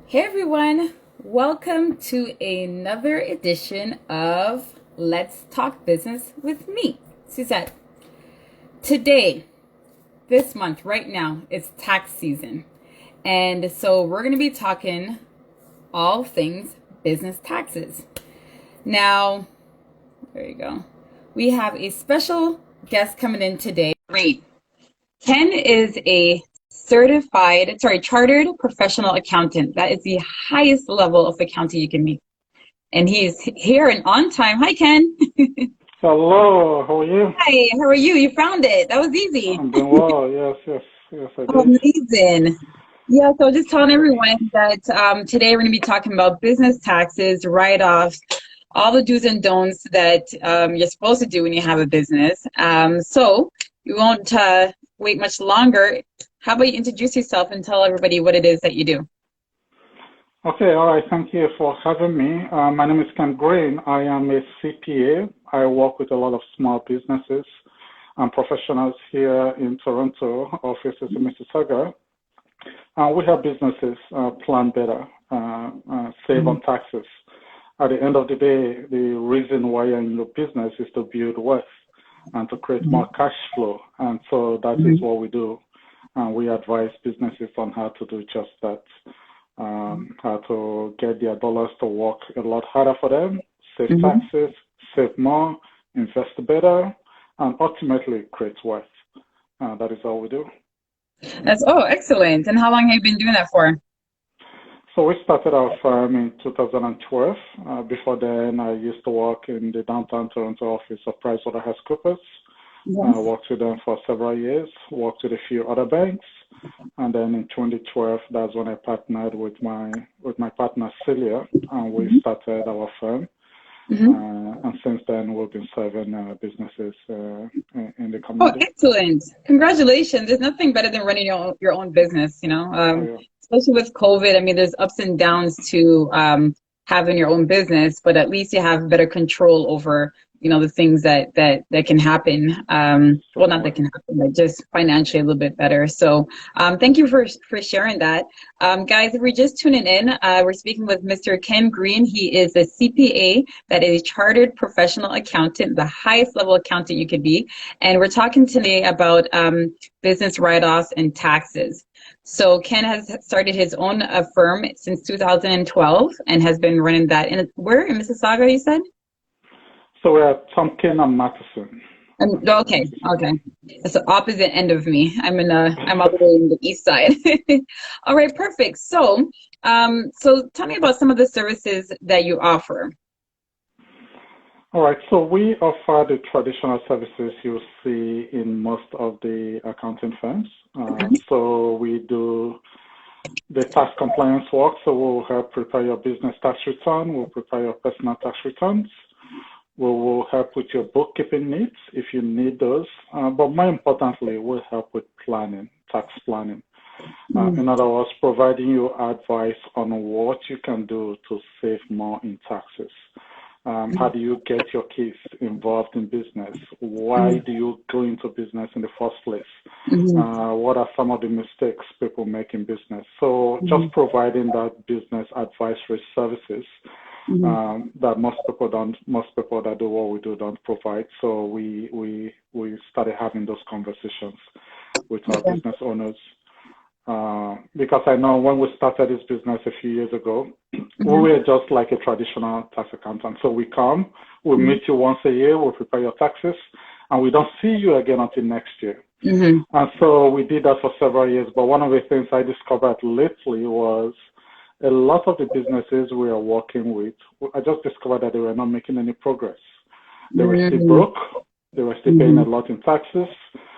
Hey everyone, welcome to another edition of Let's Talk Business with me, Suzette. Today, this month, right now, it's tax season. And so we're going to be talking all things business taxes. Now, there you go. We have a special guest coming in today. Great. Ken is a chartered professional accountant. That is the highest level of accounting you can be. And he's here and on time. Hi, Ken. Hello, how are you? Hi, how are you? You found it. That was easy. I'm doing well. Yes, I did. Amazing. Yeah, so just telling everyone that today we're going to be talking about business taxes, write-offs, all the do's and don'ts that you're supposed to do when you have a business. So we won't wait much longer. How about you introduce yourself and tell everybody what it is that you do? Okay, all right. Thank you for having me. My name is Ken Green. I am a CPA. I work with a lot of small businesses and professionals here in Toronto, offices in Mississauga. We help businesses plan better, save on taxes. At the end of the day, the reason why you're in your business is to build wealth and to create more cash flow. And so that is what we do. We advise businesses on how to do just that, how to get their dollars to work a lot harder for them, save taxes, save more, invest better, and ultimately create wealth. That is all we do. Excellent. And how long have you been doing that for? So we started our firm in 2012. Before then, I used to work in the downtown Toronto office of PricewaterhouseCoopers. Yes. I worked with them for several years, worked with a few other banks. And then in 2012, that's when I partnered with my partner Celia, and we started our firm. And since then, we've been serving businesses in the Oh, community. excellent. Congratulations. There's nothing better than running your own business, especially with COVID. I mean, there's ups and downs to having your own business, but at least you have better control over, the things that can happen. Well, not that can happen, but just financially a little bit better. So thank you for sharing that. Guys, if we're just tuning in, we're speaking with Mr. Ken Green. He is a CPA, that is a chartered professional accountant, the highest level accountant you could be. And we're talking today about business write-offs and taxes. So Ken has started his own firm since 2012 and has been running that. Where in Mississauga, you said? So we're at Tompkin and Matheson. Okay. That's the opposite end of me. I'm all the way in the east side. All right, perfect. So, so tell me about some of the services that you offer. All right, so we offer the traditional services you see in most of the accounting firms. So we do the tax compliance work. So we'll help prepare your business tax return. We'll prepare your personal tax returns. We will help with your bookkeeping needs if you need those. But more importantly, we'll help with planning, tax planning. In other words, providing you advice on what you can do to save more in taxes. How do you get your kids involved in business? Why do you go into business in the first place? What are some of the mistakes people make in business? So just providing that business advisory services that most people that do what we do don't provide. So we started having those conversations with our business owners. Because I know when we started this business a few years ago, we were just like a traditional tax accountant. So we come, we meet you once a year, we prepare your taxes, and we don't see you again until next year. And so we did that for several years. But one of the things I discovered lately was a lot of the businesses we are working with, I just discovered that they were not making any progress. They were still broke. They were still paying a lot in taxes.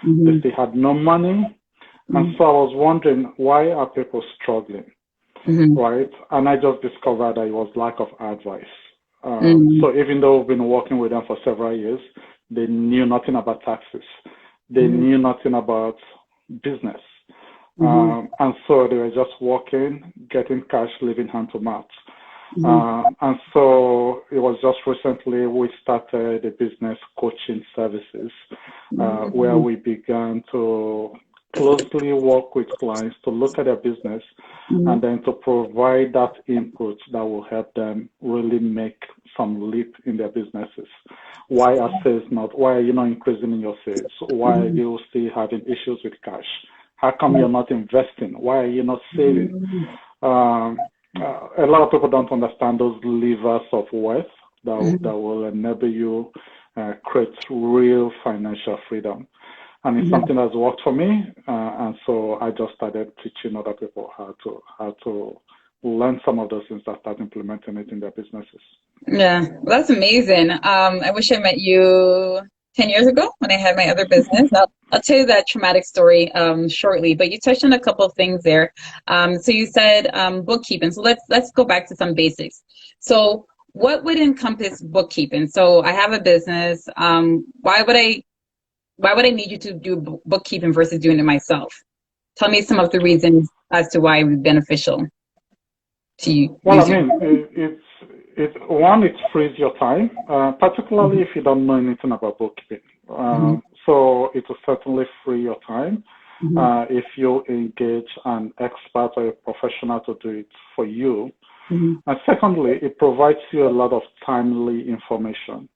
They still had no money. And so I was wondering, why are people struggling, right? And I just discovered that it was lack of advice. So even though we've been working with them for several years, they knew nothing about taxes. They knew nothing about business. And so they were just working, getting cash, living hand to mouth. And so it was just recently we started the business coaching services where we began to closely work with clients to look at their business and then to provide that input that will help them really make some leap in their businesses. Why are sales not? Why are you not increasing in your sales? Why are you still having issues with cash? How come you're not investing? Why are you not saving? A lot of people don't understand those levers of wealth that will enable you create real financial freedom. And it's something that's worked for me, and so I just started teaching other people how to learn some of those things that start implementing it in their businesses. Yeah, well, that's amazing. I wish I met you 10 years ago when I had my other business. I'll tell you that traumatic story shortly, but you touched on a couple of things there. So you said bookkeeping. So let's go back to some basics. So what would encompass bookkeeping? So I have a business. Why would I need you to do bookkeeping versus doing it myself? Tell me some of the reasons as to why it would be beneficial to you. Well, I mean, it frees your time, particularly if you don't know anything about bookkeeping. So it will certainly free your time if you engage an expert or a professional to do it for you. And secondly, it provides you a lot of timely information.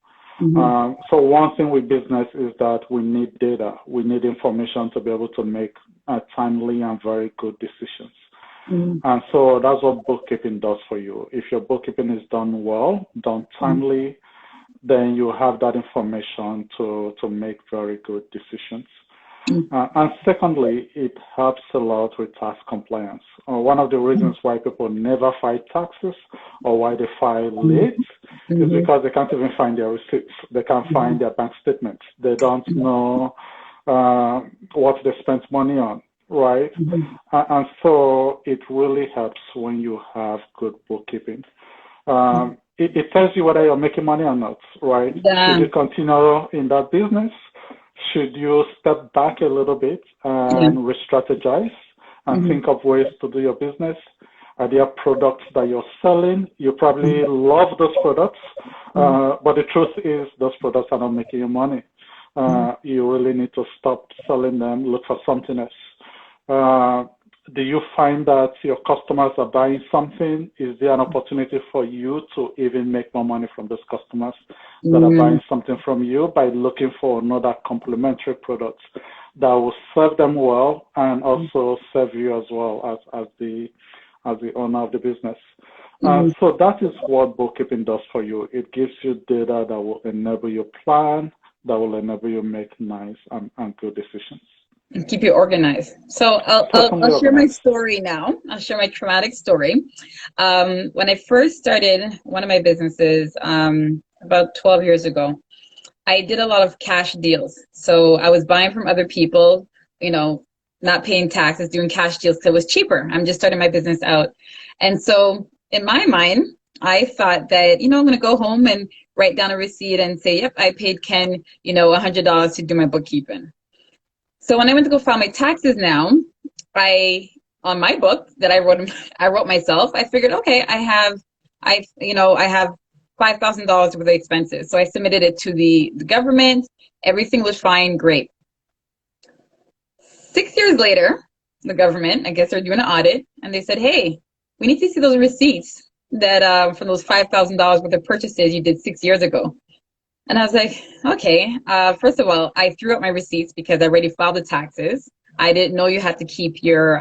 So one thing with business is that we need data. We need information to be able to make timely and very good decisions. And so that's what bookkeeping does for you. If your bookkeeping is done well, done timely, then you have that information to make very good decisions. And secondly, it helps a lot with tax compliance. One of the reasons why people never file taxes or why they file late is because they can't even find their receipts. They can't find their bank statements. They don't know what they spent money on, right? And so it really helps when you have good bookkeeping. It tells you whether you're making money or not, right? Should you continue in that business? Should you step back a little bit and re-strategize and think of ways to do your business? Are there products that you're selling? You probably love those products, but the truth is those products are not making you money. You really need to stop selling them, look for something else. Do you find that your customers are buying something? Is there an opportunity for you to even make more money from those customers that are buying something from you by looking for another complementary product that will serve them well and also serve you as well as the owner of the business? So that is what bookkeeping does for you. It gives you data that will enable you plan, that will enable you make nice and good decisions. And keep you organized. So I'll share my story now. I'll share my traumatic story. When I first started one of my businesses about 12 years ago, I did a lot of cash deals. So I was buying from other people, not paying taxes, doing cash deals because it was cheaper. I'm just starting my business out. And so in my mind, I thought that, I'm going to go home and write down a receipt and say, yep, I paid Ken, $100 to do my bookkeeping. So when I went to go file my taxes now, on my book that I wrote myself, I figured, okay, I have $5,000 worth of expenses. So I submitted it to the government. Everything was fine, great. 6 years later, the government, I guess they're doing an audit, and they said, hey, we need to see those receipts that from those $5,000 worth of purchases you did 6 years ago. And I was like, okay, first of all, I threw out my receipts because I already filed the taxes. I didn't know you had to keep your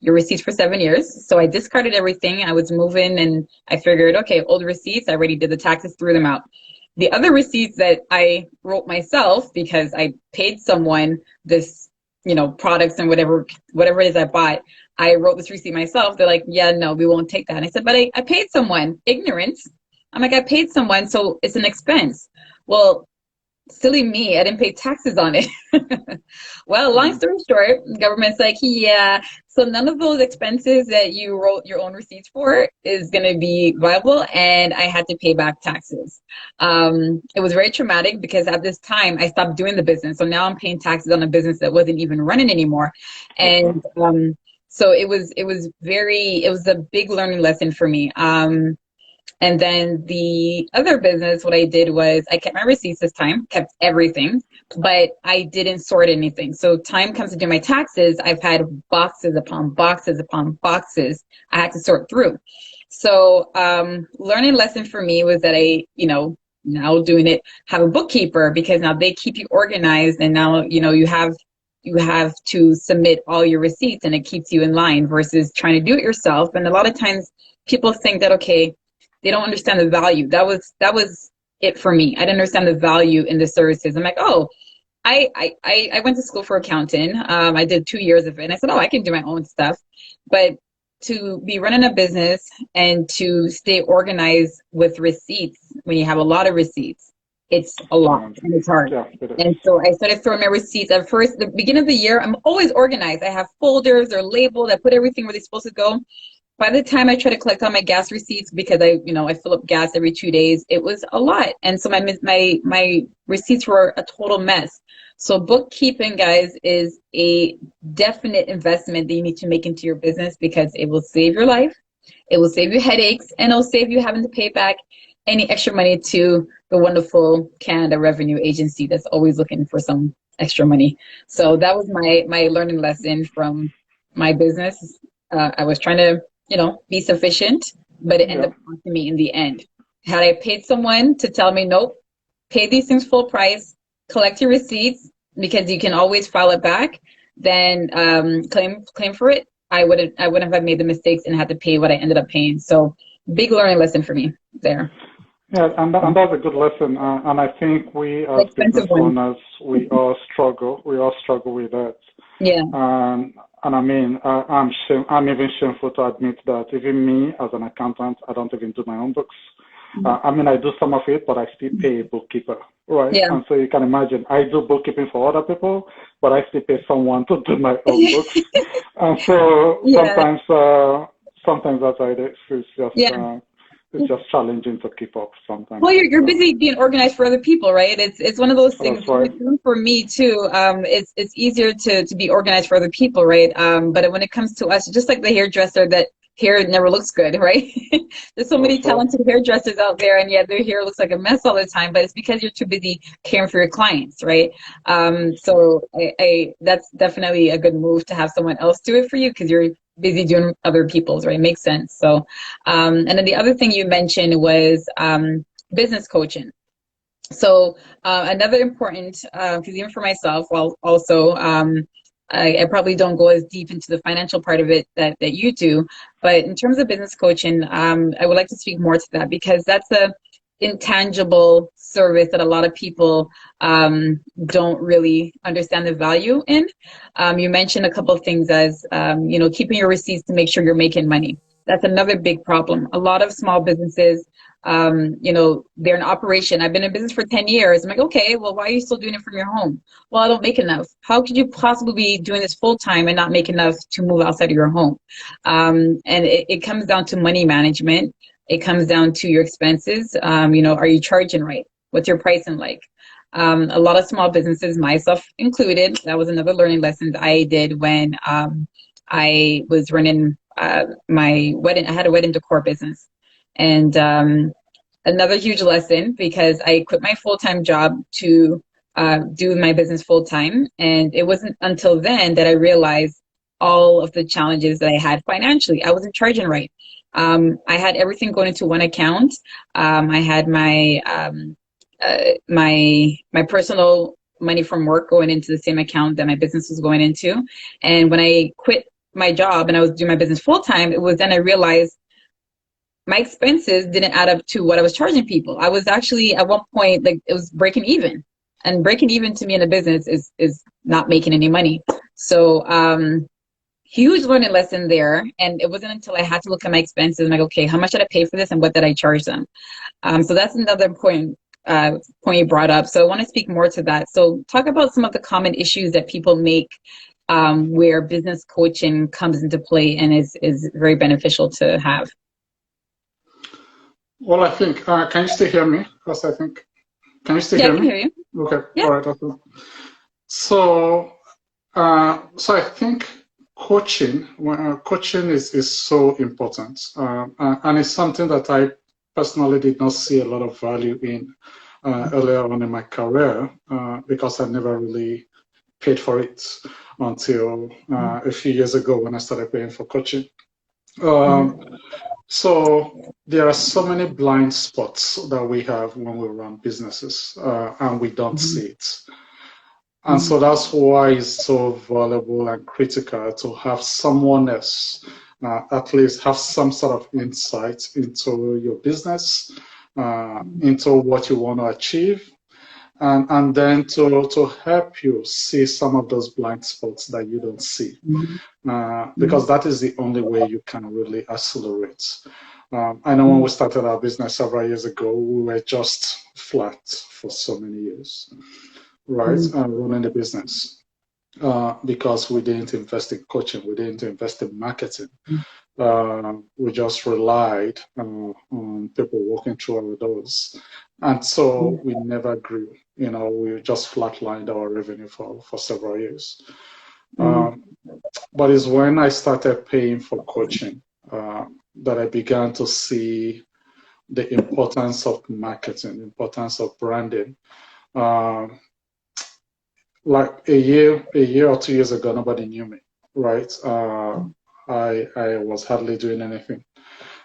receipts for 7 years. So I discarded everything. I was moving and I figured, okay, old receipts, I already did the taxes, threw them out. The other receipts that I wrote myself because I paid someone this, products and whatever it is I bought, I wrote this receipt myself. They're like, yeah, no, we won't take that. And I said, but I paid someone. Ignorance. I'm like, I paid someone, so it's an expense. Well, silly me, I didn't pay taxes on it. Well, long story short, the government's like, yeah, so none of those expenses that you wrote your own receipts for is going to be viable, and I had to pay back taxes. It was very traumatic because at this time, I stopped doing the business. So now I'm paying taxes on a business that wasn't even running anymore. And so it was a big learning lesson for me. And then the other business, what I did was I kept my receipts this time, kept everything, but I didn't sort anything. So time comes to do my taxes, I've had boxes upon boxes upon boxes I had to sort through. So learning lesson for me was that now doing it, have a bookkeeper, because now they keep you organized, and now you have to submit all your receipts, and it keeps you in line versus trying to do it yourself. And a lot of times people think that, okay, they don't understand the value. That was it for me. I didn't understand the value in the services. I'm like, oh, I went to school for accounting. I did 2 years of it, and I said, oh, I can do my own stuff. But to be running a business and to stay organized with receipts, when you have a lot of receipts, it's a lot and it's hard. Yeah, it is. And so I started throwing my receipts. At first, the beginning of the year, I'm always organized. I have folders, they're labeled, I put everything where they're supposed to go. By the time I try to collect all my gas receipts, because I fill up gas every 2 days, it was a lot. And so my receipts were a total mess. So bookkeeping, guys, is a definite investment that you need to make into your business, because it will save your life, it will save you headaches, and it'll save you having to pay back any extra money to the wonderful Canada Revenue Agency that's always looking for some extra money. So that was my learning lesson from my business. I was trying to, be sufficient, but it ended up costing me in the end. Had I paid someone to tell me, nope, pay these things full price, collect your receipts, because you can always file it back, then claim for it, I wouldn't have made the mistakes and had to pay what I ended up paying. So big learning lesson for me there. Yeah, and that's a good lesson. And I think we as business owners, we all struggle with that. Yeah. And I mean, I'm even shameful to admit that even me as an accountant, I don't even do my own books. I mean, I do some of it, but I still pay a bookkeeper, right? Yeah. And so you can imagine, I do bookkeeping for other people, but I still pay someone to do my own books. And so sometimes that's how it is. It's just challenging to keep up sometimes. Well, you're busy being organized for other people, right? It's one of those things. Right. For me too. It's easier to be organized for other people, right? But when it comes to us, just like the hairdresser, that hair never looks good, right? There's so many talented hairdressers out there, and yet their hair looks like a mess all the time. But it's because you're too busy caring for your clients, right? So that's definitely a good move to have someone else do it for you, because you're busy doing other people's, right? Makes sense. So, and then the other thing you mentioned was business coaching. So another important, because even for myself, well, also, I probably don't go as deep into the financial part of it that you do, but in terms of business coaching, I would like to speak more to that, because that's a intangible service that a lot of people don't really understand the value in. You mentioned a couple of things as, keeping your receipts to make sure you're making money. That's another big problem. A lot of small businesses, they're in operation. I've been in business for 10 years. I'm like, okay, well, why are you still doing it from your home? Well, I don't make enough. How could you possibly be doing this full time and not make enough to move outside of your home? And it comes down to money management. It comes down to your expenses. Are you charging right? What's your pricing like? A lot of small businesses, myself included, that was another learning lesson I did when I was running my wedding. I had a wedding decor business. And another huge lesson, because I quit my full-time job to do my business full-time. And it wasn't until then that I realized all of the challenges that I had financially. I wasn't charging right. I had everything going into one account. I had my my personal money from work going into the same account that my business was going into. And when I quit my job and I was doing my business full-time, it was then I realized my expenses didn't add up to what I was charging people. I was actually at one point, like, it was breaking even. And breaking even to me in a business is not making any money. So huge learning lesson there. And it wasn't until I had to look at my expenses and like, okay, how much did I pay for this and what did I charge them? So that's another point you brought up. So I want to speak more to that. So talk about some of the common issues that people make where business coaching comes into play and is very beneficial to have. Well, I think, can you still hear me? Because I think, can you still hear me? I can hear you. Okay, yeah. All right. Okay. So I think coaching is so important, and it's something that I personally did not see a lot of value in earlier on in my career because I never really paid for it until a few years ago when I started paying for coaching. So there are so many blind spots that we have when we run businesses and we don't see it. And so that's why it's so valuable and critical to have someone else at least have some sort of insight into your business, into what you want to achieve, and then to help you see some of those blind spots that you don't see, because that is the only way you can really accelerate. I know when we started our business several years ago, we were just flat for so many years, right? Running the business because we didn't invest in coaching, we didn't invest in marketing. We just relied on people walking through our doors. And so we never grew. You know, we just flatlined our revenue for several years. But it's when I started paying for coaching that I began to see the importance of marketing, importance of branding. Like a year or 2 years ago, nobody knew me, right? I was hardly doing anything.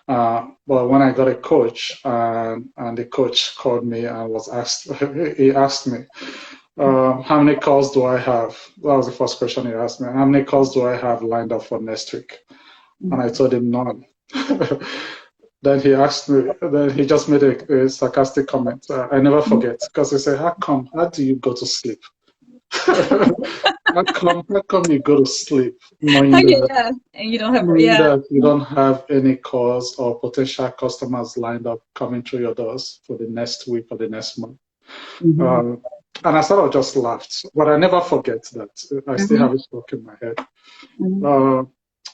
But when I got a coach and the coach called me and he asked me, how many calls do I have? That was the first question he asked me. How many calls do I have lined up for next week? And I told him none. Then he asked me, then he just made a sarcastic comment. I never forget, because he said, how do you go to sleep? How come you go to sleep knowing that, and you don't have that you don't have any calls or potential customers lined up coming through your doors for the next week or the next month? And I sort of just laughed, but I never forget that. I still have it stuck in my head.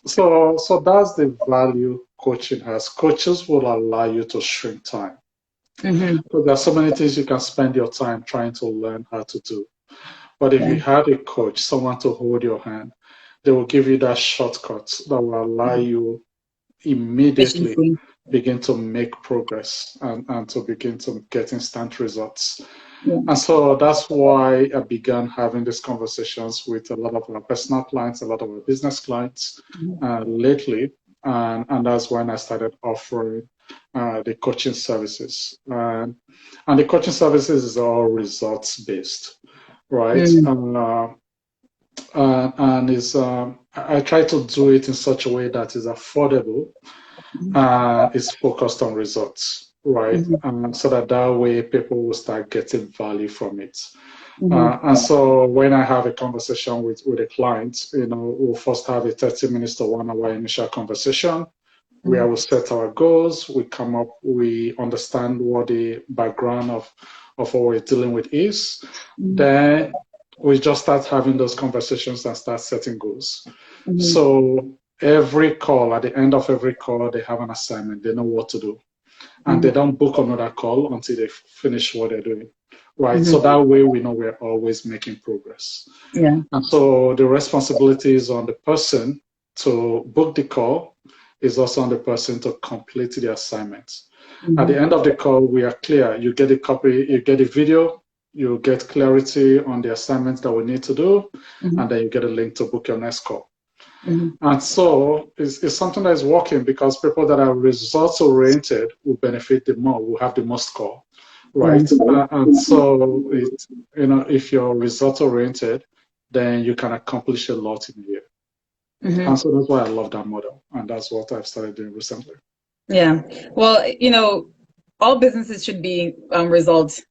So that's the value coaching has. Coaches will allow you to shrink time. So there are so many things you can spend your time trying to learn how to do. But if you have a coach, someone to hold your hand, they will give you that shortcut that will allow you immediately begin to make progress and to begin to get instant results. And so that's why I began having these conversations with a lot of our personal clients, a lot of our business clients lately. And that's when I started offering the coaching services. And the coaching services is all results based. Right, and is I try to do it in such a way that is affordable, is focused on results, right, so that way people will start getting value from it. And so when I have a conversation with a client, you know, we'll first have a 30 minutes to 1 hour initial conversation where we set our goals, we understand what the background of what we're dealing with is. Then we just start having those conversations and start setting goals. So every call, at the end of every call, they have an assignment. They know what to do. And they don't book another call until they finish what they're doing. Right. So that way we know we're always making progress. And so the responsibility is on the person to book the call, is also on the person to complete the assignment. At the end of the call, we are clear. You get a copy, you get a video, you get clarity on the assignments that we need to do, and then you get a link to book your next call. And so it's something that is working because people that are results oriented will benefit the more, will have the most call, right? And so if you're results oriented, then you can accomplish a lot in a year. And so that's why I love that model, and that's what I've started doing recently. Yeah, well, you know, all businesses should be results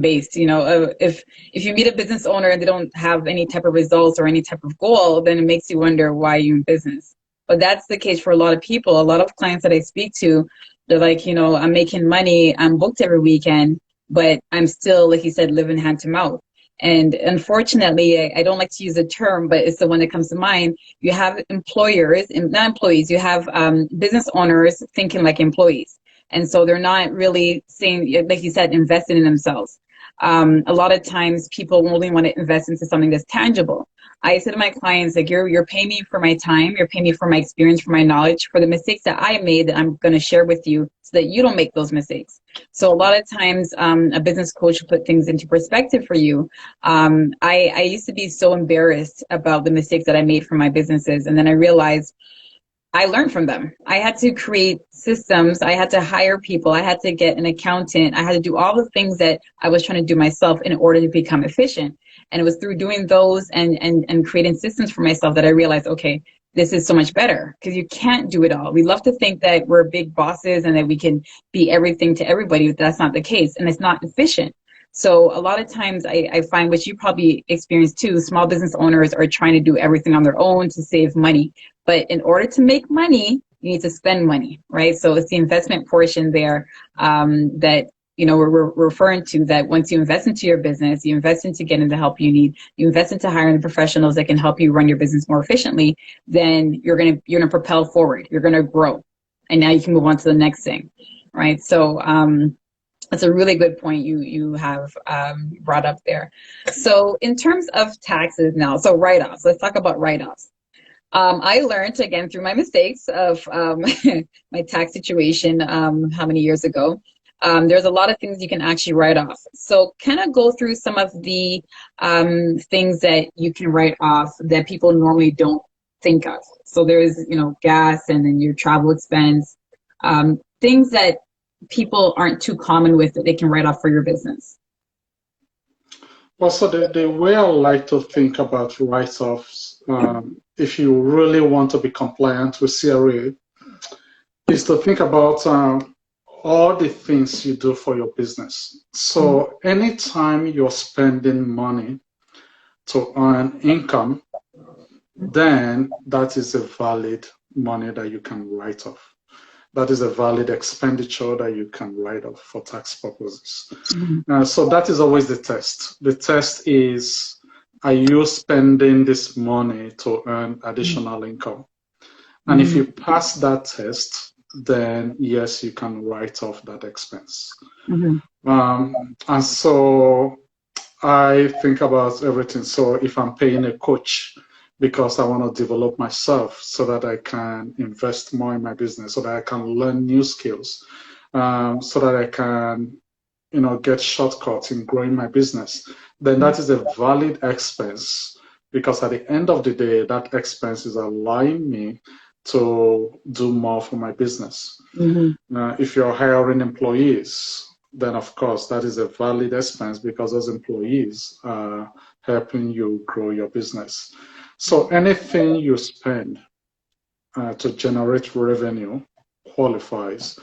based. You know, if you meet a business owner and they don't have any type of results or any type of goal, then it makes you wonder why you're in business. But that's the case for a lot of people. A lot of clients that I speak to, they're like, you know, I'm making money, I'm booked every weekend, but I'm still, like you said, living hand to mouth. And unfortunately, I don't like to use the term, but it's the one that comes to mind. You have employers, not employees, you have business owners thinking like employees. And so they're not really saying, like you said, investing in themselves. a lot of times people only want to invest into something that's tangible. I say to my clients, like, you're paying me for my time, you're paying me for my experience, for my knowledge, for the mistakes that I made that I'm going to share with you so that you don't make those mistakes. So a lot of times a business coach will put things into perspective for you. I used to be so embarrassed about the mistakes that I made for my businesses. And then I realized I learned from them. I had to create systems. I had to hire people. I had to get an accountant. I had to do all the things that I was trying to do myself in order to become efficient. And it was through doing those and creating systems for myself that I realized, okay, this is so much better, because you can't do it all. We love to think that we're big bosses and that we can be everything to everybody, but that's not the case, and it's not efficient. So a lot of times I find, which you probably experience too, small business owners are trying to do everything on their own to save money. But in order to make money, you need to spend money, right? So it's the investment portion there that, you know, we're referring to, that once you invest into your business, you invest into getting the help you need, you invest into hiring the professionals that can help you run your business more efficiently, then you're gonna propel forward. You're gonna grow, and now you can move on to the next thing, right? So that's a really good point you have brought up there. So in terms of taxes now, so write-offs. Let's talk about write-offs. I learned, again, through my mistakes of my tax situation how many years ago. There's a lot of things you can actually write off. So kind of go through some of the things that you can write off that people normally don't think of. So there's, you know, gas, and then your travel expense, things that people aren't too common with that they can write off for your business. Well, so the way I like to think about write-offs, if you really want to be compliant with CRA, is to think about all the things you do for your business. So anytime you're spending money to earn income, then that is a valid money that you can write off. That is a valid expenditure that you can write off for tax purposes. So that is always the test. The test is, are you spending this money to earn additional income? And if you pass that test, then yes, you can write off that expense. And so I think about everything. So if I'm paying a coach because I want to develop myself so that I can invest more in my business, so that I can learn new skills, so that I can, you know, get shortcuts in growing my business, then that is a valid expense, because at the end of the day, that expense is allowing me to do more for my business. If you're hiring employees, then of course that is a valid expense, because those employees are helping you grow your business. So anything you spend to generate revenue qualifies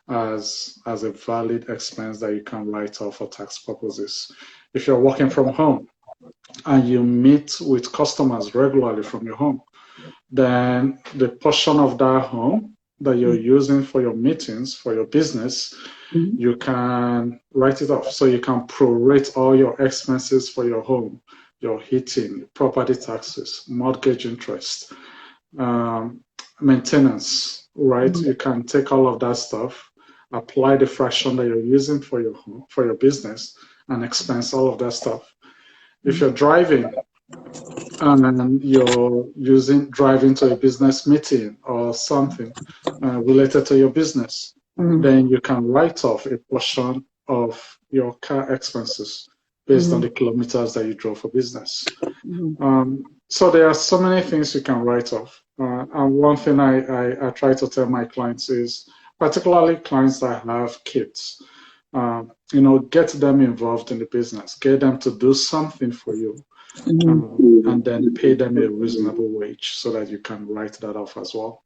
as a valid expense that you can write off for tax purposes. If you're working from home and you meet with customers regularly from your home, then the portion of that home that you're using for your meetings, for your business, you can write it off. So you can prorate all your expenses for your home, your heating, property taxes, mortgage interest, maintenance, right? You can take all of that stuff, apply the fraction that you're using for your home, for your business, and expense all of that stuff. If you're driving and you're driving to a business meeting or something related to your business, then you can write off a portion of your car expenses based on the kilometers that you drove for business. So there are so many things you can write off. And one thing I try to tell my clients is, particularly clients that have kids, you know, get them involved in the business, get them to do something for you, and then pay them a reasonable wage so that you can write that off as well.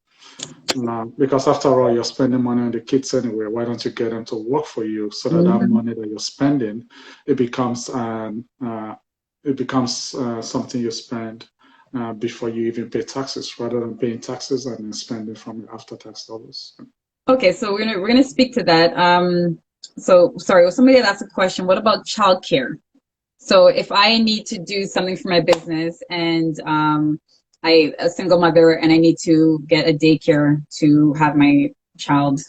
Because after all, you're spending money on the kids anyway. Why don't you get them to work for you, so that that money that you're spending, it becomes something you spend before you even pay taxes, rather than paying taxes and then spending from your after-tax dollars. Okay, so we're gonna speak to that. So sorry, somebody had asked a question. What about childcare? So if I need to do something for my business, and I'm a single mother, and I need to get a daycare to have my child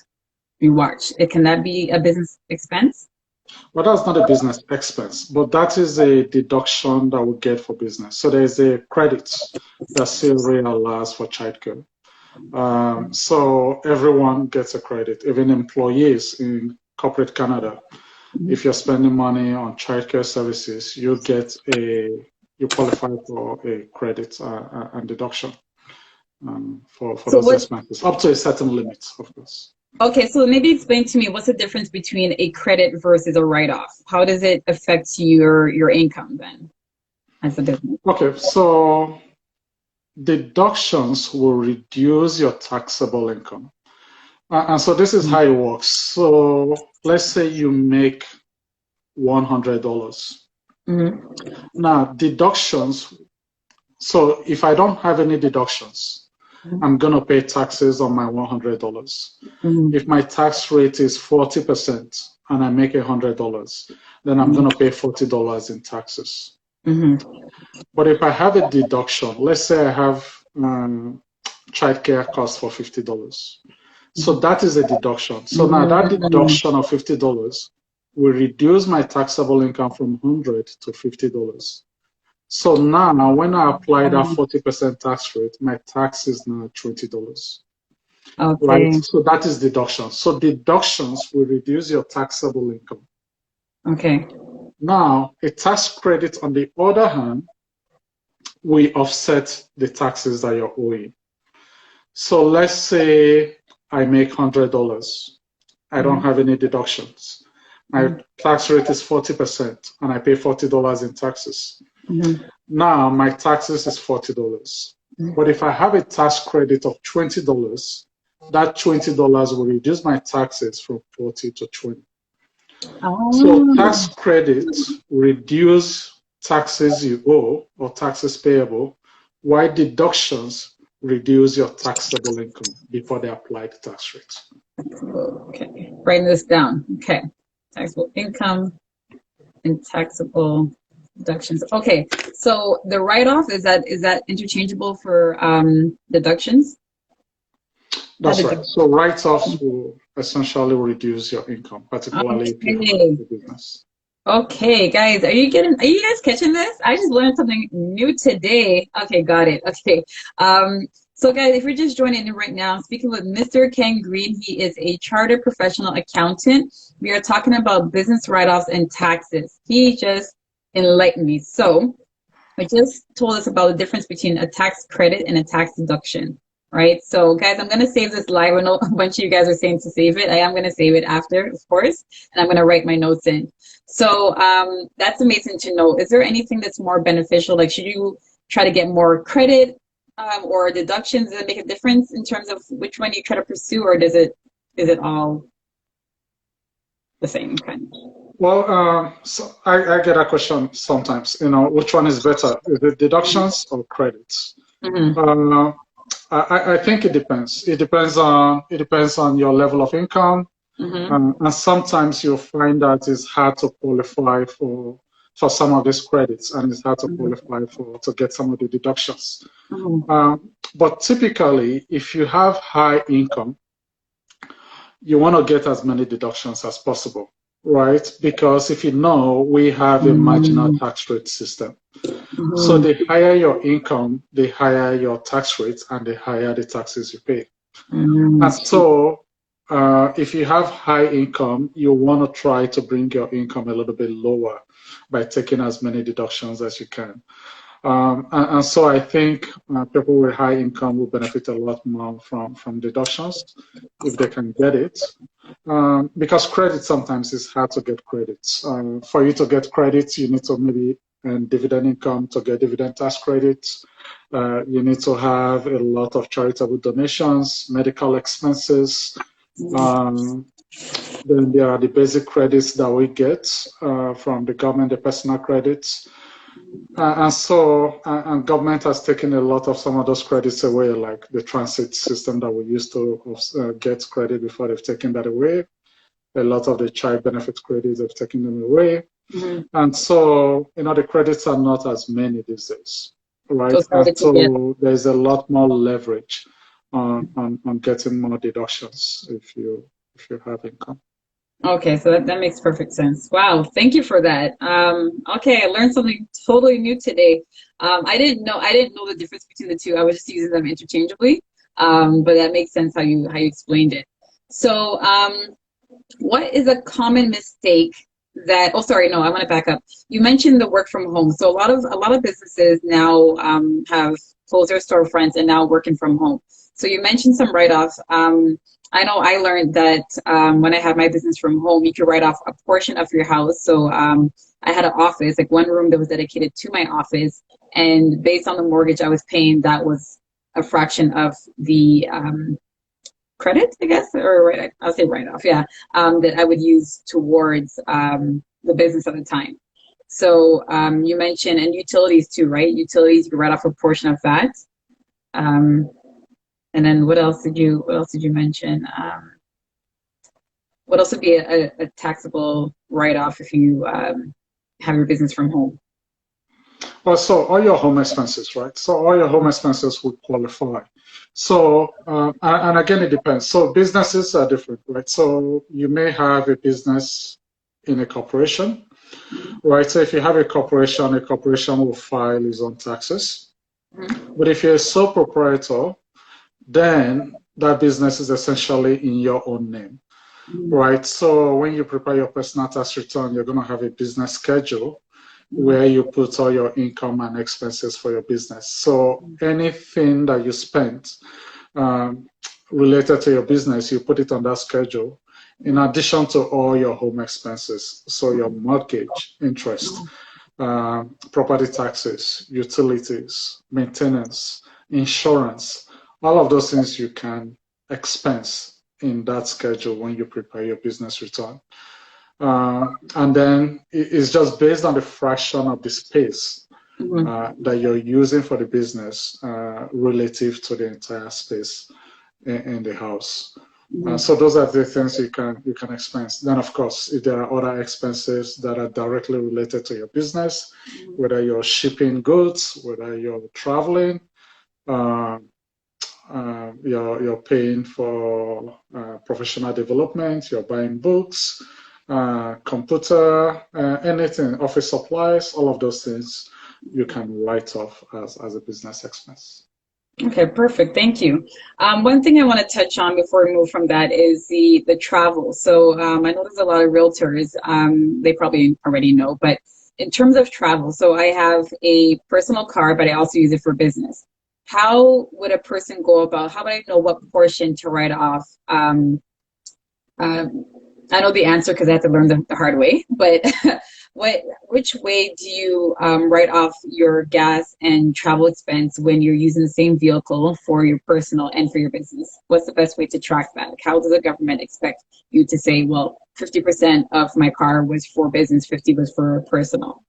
be watched, can that be a business expense? Well, that's not a business expense, but that is a deduction that we get for business. So there's a credit that CRA allows for childcare. So everyone gets a credit, even employees in corporate Canada. If you're spending money on childcare services, you qualify for a credit and deduction for So those what, expenses, up to a certain limit, of course. okay, so maybe explain to me what's the difference between a credit versus a write-off? How does it affect your income then as a business? Okay, so deductions will reduce your taxable income. And so this is how it works. So let's say you make $100. Now, deductions, so if I don't have any deductions, I'm going to pay taxes on my $100. If my tax rate is 40% and I make $100, then I'm going to pay $40 in taxes. But if I have a deduction, let's say I have childcare costs for $50. So that is a deduction. So now that deduction of $50 will reduce my taxable income from $100 to $50. So now when I apply that 40% tax rate, my tax is now $20. Okay. Right? So that is deduction. So deductions will reduce your taxable income. Okay. Now, a tax credit, on the other hand, we offset the taxes that you're owing. So let's say I make $100. I don't have any deductions. My tax rate is 40% and I pay $40 in taxes. Now my taxes is $40. But if I have a tax credit of $20, that $20 will reduce my taxes from 40 to 20. So tax credits reduce taxes you owe or taxes payable, while deductions reduce your taxable income before they apply the tax rate. Okay, writing this down. Okay, taxable income and taxable deductions. Okay, so the write-off, is that interchangeable for deductions? That's right. So write-offs will essentially reduce your income, particularly if you have a business. Okay, guys, are you guys catching this? I just learned something new today. Okay, got it. Okay. So guys, if you're just joining in right now, I'm speaking with Mr. Ken Green. He is a chartered professional accountant. We are talking about business write-offs and taxes. He just enlightened me. So he just told us about the difference between a tax credit and a tax deduction. Right, so guys, I'm going to save this live. I know a bunch of you guys are saying to save it. I am going to save it after, of course, and I'm going to write my notes in. So that's amazing to know. Is there anything that's more beneficial? Like, should you try to get more credit or deductions? Does it make a difference in terms of which one you try to pursue, or is it all the same kind of? Well, so I get a question sometimes, which one is better? Is it deductions or credits? I think it depends. It depends on your level of income, and sometimes you'll find that it's hard to qualify for some of these credits, and it's hard to qualify to get some of the deductions. But typically, if you have high income, you want to get as many deductions as possible, right? Because if you know, we have a marginal tax rate system. So the higher your income, the higher your tax rate, and the higher the taxes you pay. And so if you have high income, you want to try to bring your income a little bit lower by taking as many deductions as you can. And so I think people with high income will benefit a lot more from deductions if they can get it. Because credit sometimes is hard to get credits. For you to get credits, you need to maybe earn dividend income to get dividend tax credits. You need to have a lot of charitable donations, medical expenses. Then there are the basic credits that we get from the government, the personal credits. And government has taken a lot of some of those credits away, like the transit system that we used to get credit before. They've taken that away. A lot of the child benefit credits, they've taken them away. And so, the credits are not as many these days, right? And so there's a lot more leverage on getting more deductions if you have income. Okay, so that makes perfect sense. Wow, thank you for that. Okay, I learned something totally new today. I didn't know the difference between the two. I was just using them interchangeably. But that makes sense how you explained it. So, what is a common mistake that, oh, sorry, no, I want to back up. You mentioned the work from home. So a lot of businesses now have closed their storefronts and now working from home. So you mentioned some write-offs. I know I learned that when I had my business from home, you could write off a portion of your house. So I had an office, like one room that was dedicated to my office, and based on the mortgage I was paying, that was a fraction of the credit, I guess, or right, I'll say write off, yeah, that I would use towards the business at the time. So you mentioned, and utilities too, right? Utilities, you write off a portion of that. Um, and then what else did you mention? What else would be a taxable write off if you have your business from home? Well, so all your home expenses, right? So all your home expenses would qualify. So, and again, it depends. So businesses are different, right? So you may have a business in a corporation, right? So if you have a corporation will file its own taxes. Mhm. But if you're a sole proprietor, then that business is essentially in your own name, right? So when you prepare your personal tax return, you're going to have a business schedule Mhm. where you put all your income and expenses for your business. So anything that you spent um, related to your business, you put it on that schedule, in addition to all your home expenses. So your mortgage, interest, property taxes, utilities, maintenance, insurance, all of those things you can expense in that schedule when you prepare your business return. And then it's just based on the fraction of the space Mhm. that you're using for the business relative to the entire space in the house. Mhm. So those are the things you can expense. Then, of course, if there are other expenses that are directly related to your business, whether you're shipping goods, whether you're traveling, uh, you're paying for professional development, you're buying books, computer, anything, office supplies, all of those things you can write off as a business expense. Okay, perfect. Thank you. One thing I want to touch on before we move from that is the travel. So I know there's a lot of realtors. They probably already know, but in terms of travel, so I have a personal car, but I also use it for business. How would a person go about? How would I know what portion to write off? Um, I know the answer because I had to learn the hard way, but which way do you write off your gas and travel expense when you're using the same vehicle for your personal and for your business? What's the best way to track that? Like, how does the government expect you to say, well, 50% of my car was for business, 50 was for personal?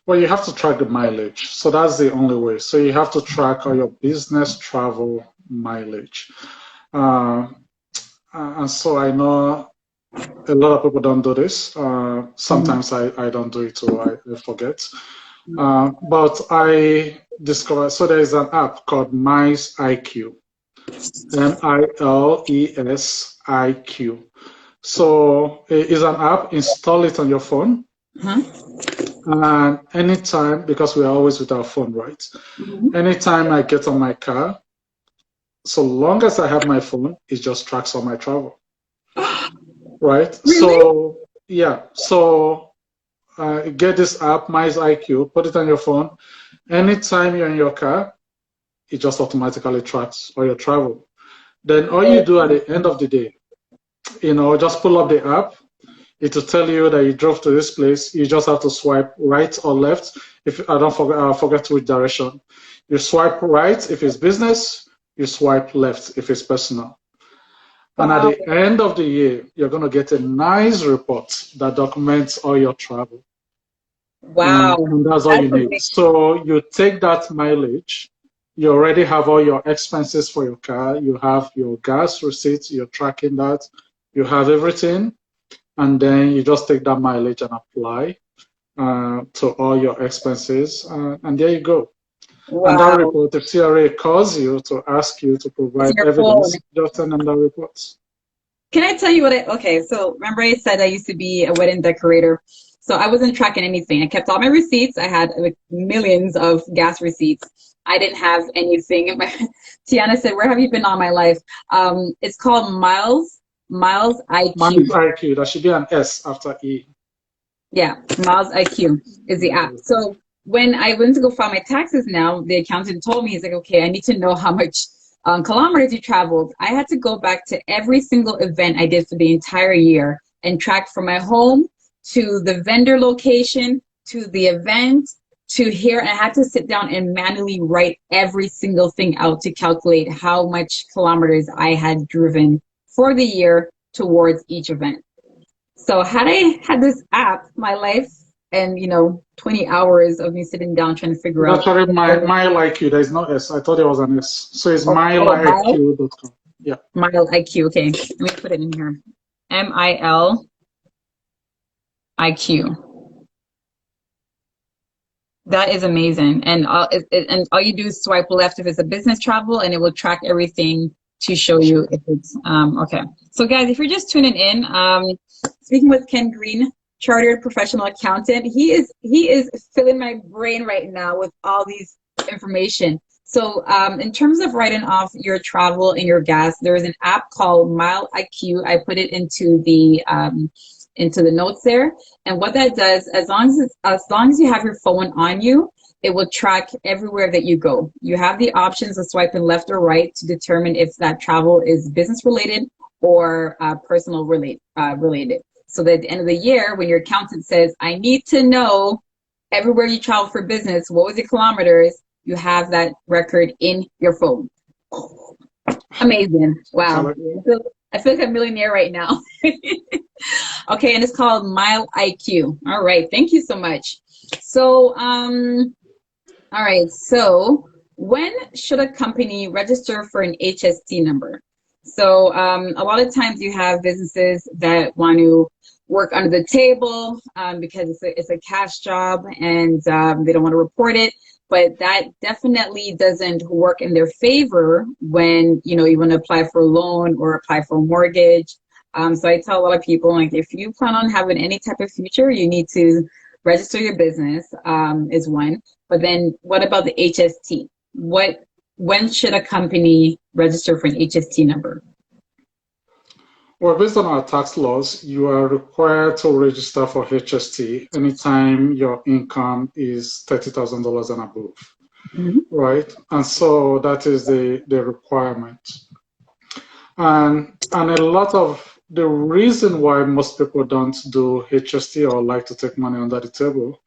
Well, you have to track the mileage. So that's the only way. So you have to track all your business travel mileage. Uh, and so I know a lot of people don't do this. Mhm. Sometimes I don't do it too. I forget. But I discovered, so there is an app called Miles IQ, MILESIQ. So it's an app, install it on your phone. Huh? And anytime, because we are always with our phone, right? Mhm. Anytime I get on my car, so long as I have my phone, it just tracks all my travel, right? Really? So yeah, so get this app, Miles IQ, put it on your phone. Anytime you're in your car, it just automatically tracks all your travel. Then all you do at the end of the day, just pull up the app. It will tell you that you drove to this place. You just have to swipe right or left. If I don't forget which direction. You swipe right if it's business. You swipe left if it's personal. And at Wow. the end of the year, you're going to get a nice report that documents all your travel. Wow. And that's all That's you need. amazing. So you take that mileage. You already have all your expenses for your car. You have your gas receipts. You're tracking that. You have everything. And then you just take that mileage and apply to all your expenses. And there you go. And that Wow. report, if CRA calls you to ask you to It's provide your phone. evidence, just send them that report. Can I tell you what okay, so remember I said I used to be a wedding decorator. So I wasn't tracking anything. I kept all my receipts. I had like millions of gas receipts. I didn't have anything. Tiana said, "Where have you been all my life?" It's called Miles Miles IQ. IQ. There should be an S after E. Yeah, Miles IQ is the app. So when I went to go file my taxes now, the accountant told me, he's like, okay, I need to know how much kilometers you traveled. I had to go back to every single event I did for the entire year and track from my home to the vendor location to the event to here. And I had to sit down and manually write every single thing out to calculate how much kilometers I had driven for the year towards each event. So had I had this app, my life and 20 hours of me sitting down trying to figure That's out. sorry, Mile IQ. There is no S. I thought there was an S. So it's Mile mileiq.com. Yeah. Mile IQ. Okay, let me put it in here. MIL IQ. That is amazing. And all you do is swipe left if it's a business travel, and it will track everything to show you if it's okay. So guys, if you're just tuning in, speaking with Ken Green, chartered professional accountant. He is filling my brain right now with all these information. So in terms of writing off your travel and your gas, there is an app called Mile IQ. I put it into the notes there. And what that does, as long as you have your phone on you, it will track everywhere that you go. You have the options of swiping left or right to determine if that travel is business related or personal related. So that at the end of the year, when your accountant says, I need to know everywhere you travel for business, what was your kilometers, you have that record in your phone. Amazing. Wow. I feel like a millionaire right now. Okay, and it's called Mile IQ. All right, thank you so much. So, all right, so when should a company register for an HST number? So a lot of times you have businesses that want to work under the table because it's a cash job and they don't want to report it. But that definitely doesn't work in their favor when you want to apply for a loan or apply for a mortgage. So I tell a lot of people, like, if you plan on having any type of future, you need to register your business is one. But then what about the HST? When should a company register for an HST number? Well, based on our tax laws, you are required to register for HST anytime your income is $30,000 and above, right? And so that is the requirement. And a lot of the reason why most people don't do HST or like to take money under the table,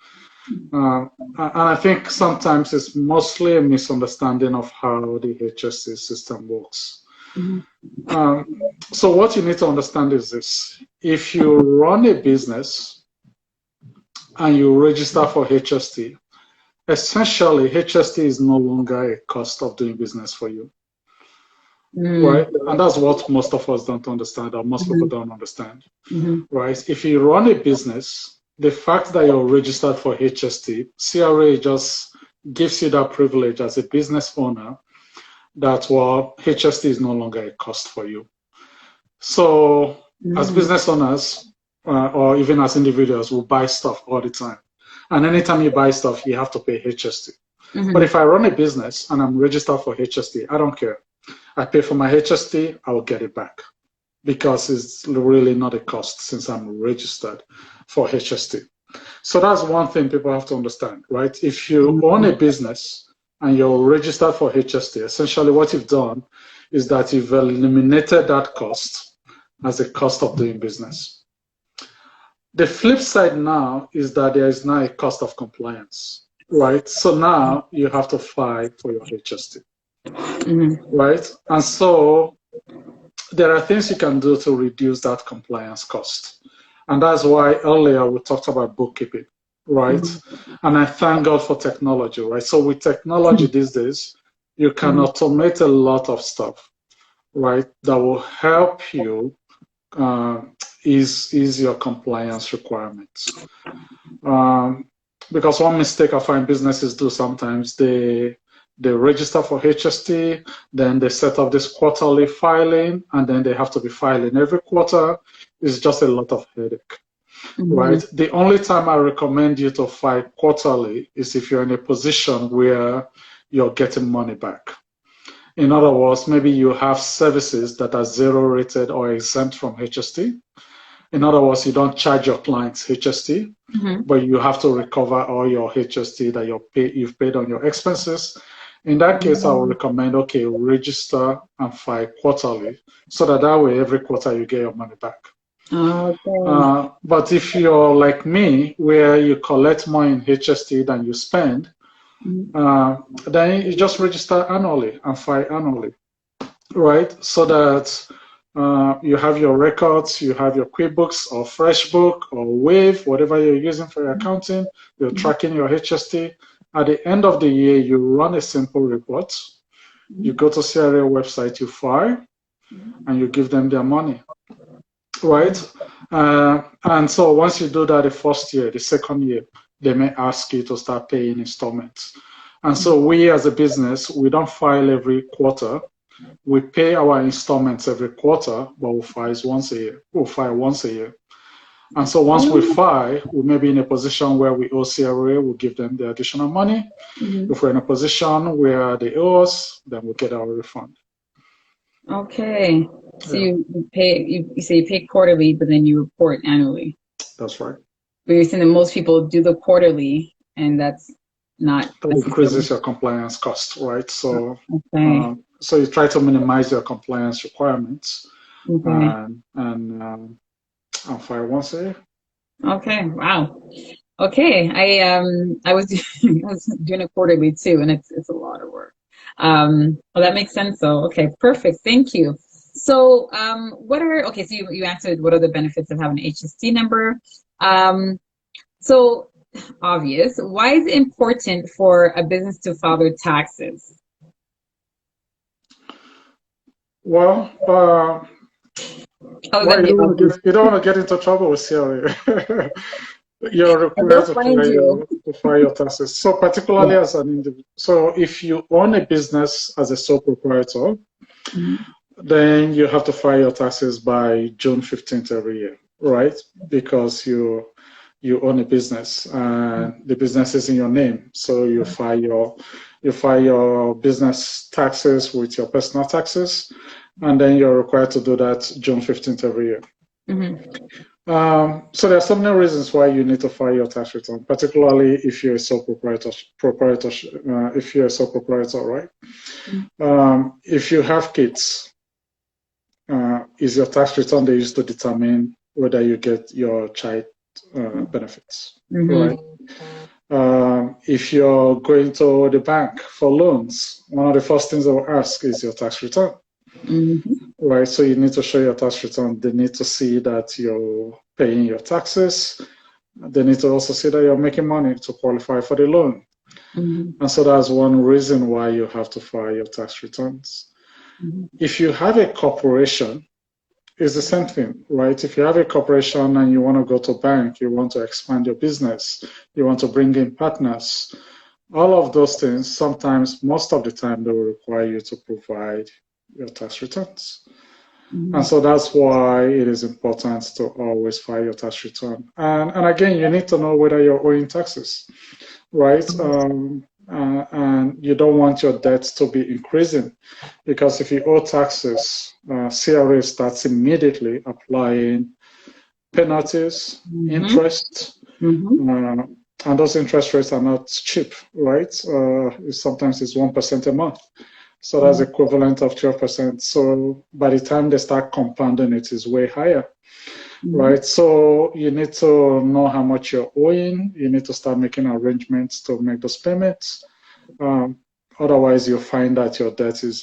and I think sometimes it's mostly a misunderstanding of how the HST system works. So what you need to understand is this: if you run a business and you register for HST, essentially HST is no longer a cost of doing business for you, right? And that's what most of us don't understand, or most people don't understand, right? If you run a business, the fact that you're registered for HST, CRA just gives you that privilege as a business owner that, well, HST is no longer a cost for you. So as business owners, or even as individuals, we buy stuff all the time. And anytime you buy stuff, you have to pay HST. But if I run a business and I'm registered for HST, I don't care. I pay for my HST, I will get it back because it's really not a cost since I'm registered for HST. So that's one thing people have to understand, right? If you own a business and you're registered for HST, essentially what you've done is that you've eliminated that cost as a cost of doing business. The flip side now is that there is now a cost of compliance, right? So now you have to file for your HST, right? And so there are things you can do to reduce that compliance cost. And that's why earlier we talked about bookkeeping, right? And I thank God for technology, right? So with technology these days, you can automate a lot of stuff, right? That will help you ease your compliance requirements. Because one mistake I find businesses do sometimes, they they register for HST, then they set up this quarterly filing, and then they have to be filing every quarter. It's just a lot of headache, right? The only time I recommend you to file quarterly is if you're in a position where you're getting money back. In other words, maybe you have services that are zero rated or exempt from HST. In other words, you don't charge your clients HST, but you have to recover all your HST that you've paid on your expenses. In that case, I would recommend, okay, register and file quarterly, so that way every quarter you get your money back. Okay. But if you're like me, where you collect more in HST than you spend, then you just register annually and file annually, right? So that you have your records, you have your QuickBooks or FreshBook or Wave, whatever you're using for your accounting, you're tracking your HST. At the end of the year, you run a simple report. You go to CRA website, you file, and you give them their money, right? And so once you do that the first year, the second year, they may ask you to start paying installments. And so we as a business, we don't file every quarter. We pay our installments every quarter, but we file once a year. And so once we file, we may be in a position where we owe CRA, we'll give them the additional money. If we're in a position where they owe us, then we'll get our refund. Okay. So you pay, you say you pay quarterly, but then you report annually. That's right. But you're saying that most people do the quarterly, and that's not. That increases your compliance cost, right? So, so you try to minimize your compliance requirements and file once a year. Okay. Wow. Okay. I was doing it quarterly too, and it's a lot of work. Well, that makes sense though. Okay, perfect. Thank you. So, so you answered what are the benefits of having an HST number. So obvious. Why is it important for a business to file their taxes? Well, you don't want to get into trouble with CRA. You're required to file your taxes. So particularly as an individual. So if you own a business as a sole proprietor, then you have to file your taxes by June 15th every year, right? Because you own a business and the business is in your name. So you file your business taxes with your personal taxes, and then you're required to do that June 15th every year. So there are so many reasons why you need to file your tax return, particularly if you're a sole proprietor, right? If you have kids, is your tax return they use to determine whether you get your child benefits, right? If you're going to the bank for loans, one of the first things they'll ask is your tax return. Right, so you need to show your tax return. They need to see that you're paying your taxes. They need to also see that you're making money to qualify for the loan. And so that's one reason why you have to file your tax returns. If you have a corporation, it's the same thing, right? If you have a corporation and you want to go to bank, you want to expand your business, you want to bring in partners, all of those things, sometimes, most of the time, they will require you to provide your tax returns. And so that's why it is important to always file your tax return. And again, you need to know whether you're owing taxes, right? And you don't want your debt to be increasing, because if you owe taxes, CRA starts immediately applying penalties, interest, and those interest rates are not cheap, right? Sometimes it's 1% a month. So that's equivalent of 12%. So by the time they start compounding, it is way higher, right? So you need to know how much you're owing. You need to start making arrangements to make those payments. Otherwise, you'll find that your debt is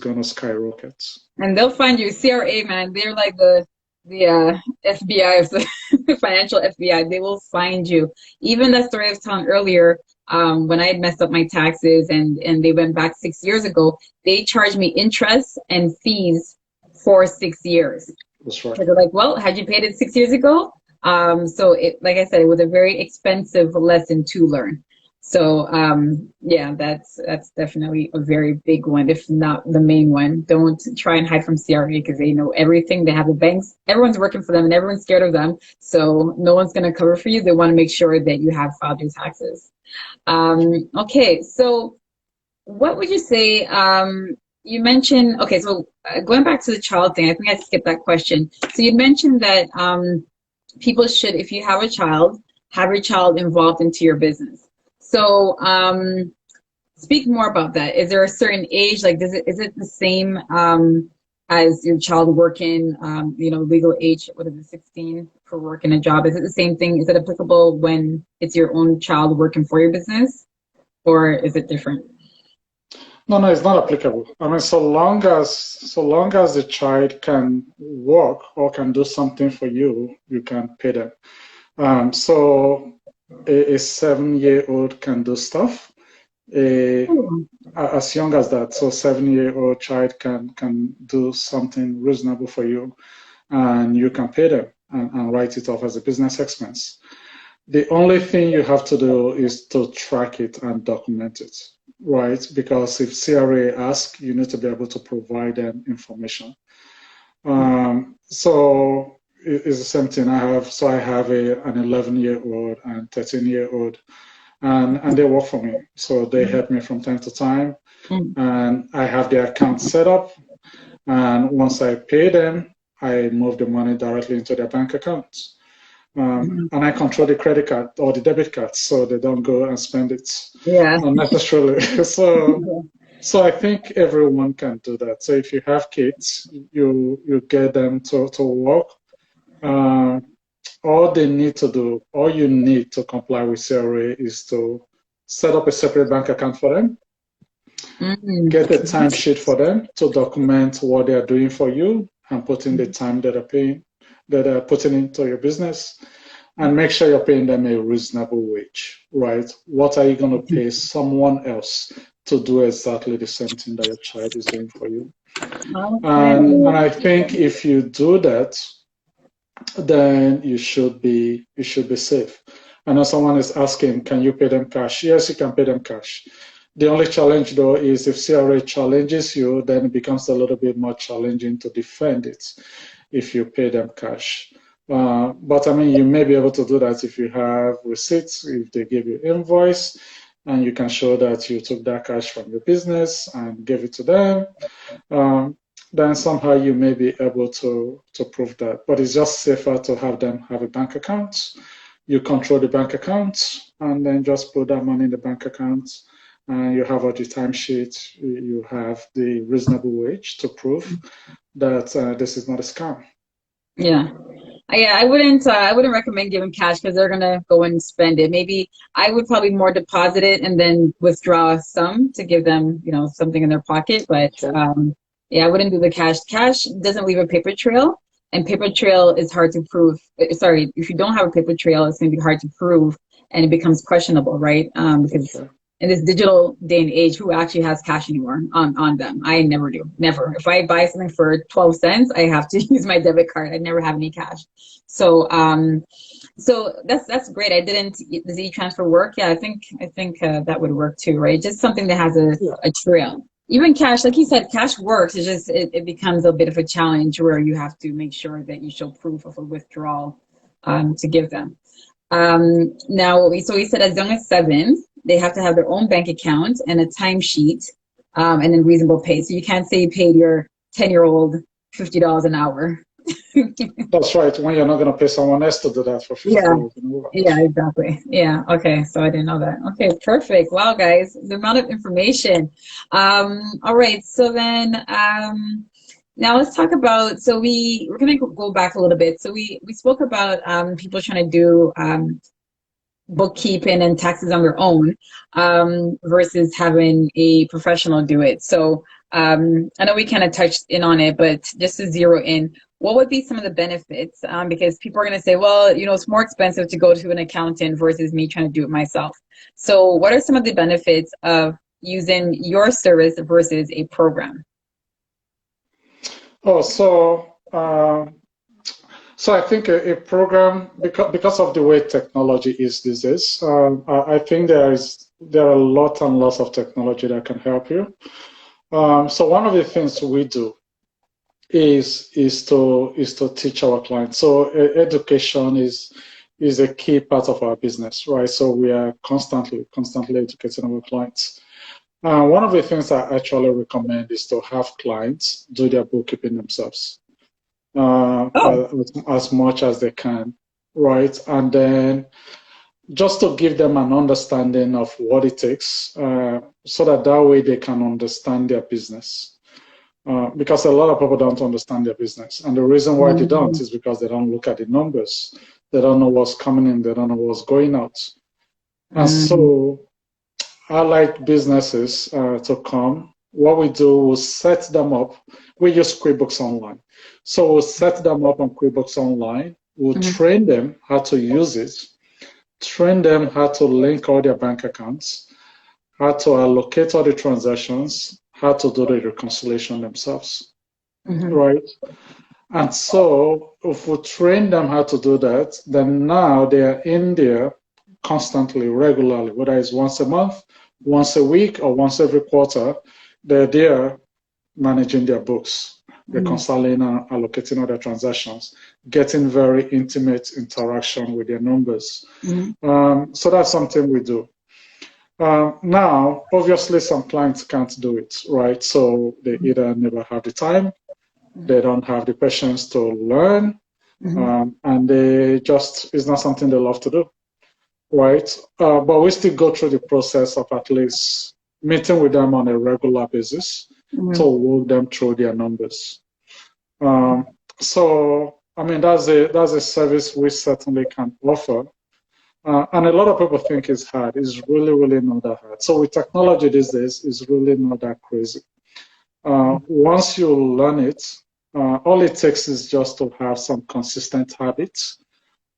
going to skyrocket. And they'll find you, CRA, man. They're like the FBI of the financial FBI. They will find you. Even the story I was telling earlier, when I had messed up my taxes and they went back 6 years ago, they charged me interest and fees for 6 years. That's right. So they're like, well, had you paid it 6 years ago? So like I said, it was a very expensive lesson to learn. So yeah, that's definitely a very big one, if not the main one. Don't try and hide from CRA because they know everything. They have the banks, everyone's working for them and everyone's scared of them. So no one's gonna cover for you. They want to make sure that you have filed your taxes. Okay, so what would you say? You mentioned, okay, so going back to the child thing, I think I skipped that question. So you mentioned that people should, if you have your child involved into your business. So speak more about that. Is there a certain age, like is it the same as your child working, legal age, what is it, 16 for working a job? Is it the same thing? Is it applicable when it's your own child working for your business, or is it different? No, it's not applicable. I mean, so long as the child can work or can do something for you, you can pay them. So a 7-year-old can do stuff. As young as that, so 7-year-old child can do something reasonable for you, and you can pay them and write it off as a business expense. The only thing you have to do is to track it and document it, right? Because if CRA asks, you need to be able to provide them information. So it's the same thing. I have an 11-year-old and 13-year-old, and they work for me. So they help me from time to time, and I have their account set up. And once I pay them, I move the money directly into their bank accounts. And I control the credit card or the debit card, so they don't go and spend it unnecessarily. So I think everyone can do that. So if you have kids, you get them to work. All they need to do, all you need to comply with CRA is to set up a separate bank account for them, get a timesheet for them to document what they are doing for you and put in the time that are putting into your business, and make sure you're paying them a reasonable wage, right? What are you going to pay someone else to do exactly the same thing that your child is doing for you? And I think if you do that, then you should be safe. I know someone is asking, can you pay them cash? Yes, you can pay them cash. The only challenge, though, is if CRA challenges you, then it becomes a little bit more challenging to defend it if you pay them cash. But I mean, you may be able to do that if you have receipts, if they give you invoice, and you can show that you took that cash from your business and gave it to them. Then somehow you may be able to prove that. But it's just safer to have them have a bank account. You control the bank account, and then just put that money in the bank account. And you have all the timesheet, you have the reasonable wage to prove that this is not a scam. Yeah. I wouldn't recommend giving cash because they're gonna go and spend it. Maybe I would probably more deposit it and then withdraw some to give them, something in their pocket. But yeah, I wouldn't do the cash. Cash doesn't leave a paper trail, and paper trail is hard to prove. Sorry, if you don't have a paper trail, it's gonna be hard to prove, and it becomes questionable, right? Because in this digital day and age, who actually has cash anymore on them? I never do. Never. If I buy something for 12 cents, I have to use my debit card. I never have any cash. So so that's great. Does e-transfer work? Yeah, I think that would work too, right? Just something that has a trail. Even cash, like you said, cash works. It's just it becomes a bit of a challenge where you have to make sure that you show proof of a withdrawal to give them. Now, so we said as young as 7, they have to have their own bank account and a timesheet, and then reasonable pay. So you can't say you paid your 10-year-old $50 an hour. That's right. When you're not going to pay someone else to do that for $50 an hour. Yeah, exactly. Yeah. Okay. So I didn't know that. Okay. Perfect. Wow, guys, the amount of information. All right. So then, now let's talk about, so we're going to go back a little bit. So we spoke about people trying to do bookkeeping and taxes on their own versus having a professional do it. So I know we kind of touched in on it, but just to zero in, what would be some of the benefits? Because people are going to say, well, it's more expensive to go to an accountant versus me trying to do it myself. So what are some of the benefits of using your service versus a program? Oh, so I think a program, because of the way technology is these days, I think there is there are lots and lots of technology that can help you. So one of the things we do is to teach our clients. So education is a key part of our business, right? So we are constantly educating our clients. One of the things I actually recommend is to have clients do their bookkeeping themselves as much as they can, right? And then just to give them an understanding of what it takes, so that way they can understand their business. Because a lot of people don't understand their business. And the reason why they don't is because they don't look at the numbers. They don't know what's coming in. They don't know what's going out. And so I like businesses to come. What we do, we'll set them up. We use QuickBooks Online. So we'll set them up on QuickBooks Online. We'll train them how to use it, train them how to link all their bank accounts, how to allocate all the transactions, how to do the reconciliation themselves, right? And so if we train them how to do that, then now they are in there constantly, regularly, whether it's once a month, once a week, or once every quarter, they're there managing their books, reconciling and allocating all their transactions, getting very intimate interaction with their numbers. So that's something we do. Now, obviously, some clients can't do it, right? So they either never have the time, they don't have the patience to learn, and they just, it's not something they love to do, right? But we still go through the process of at least meeting with them on a regular basis to walk them through their numbers. So, I mean, that's a service we certainly can offer. And a lot of people think it's hard. It's really, really not that hard. So with technology these days, it's really not that crazy. Once you learn it, all it takes is just to have some consistent habits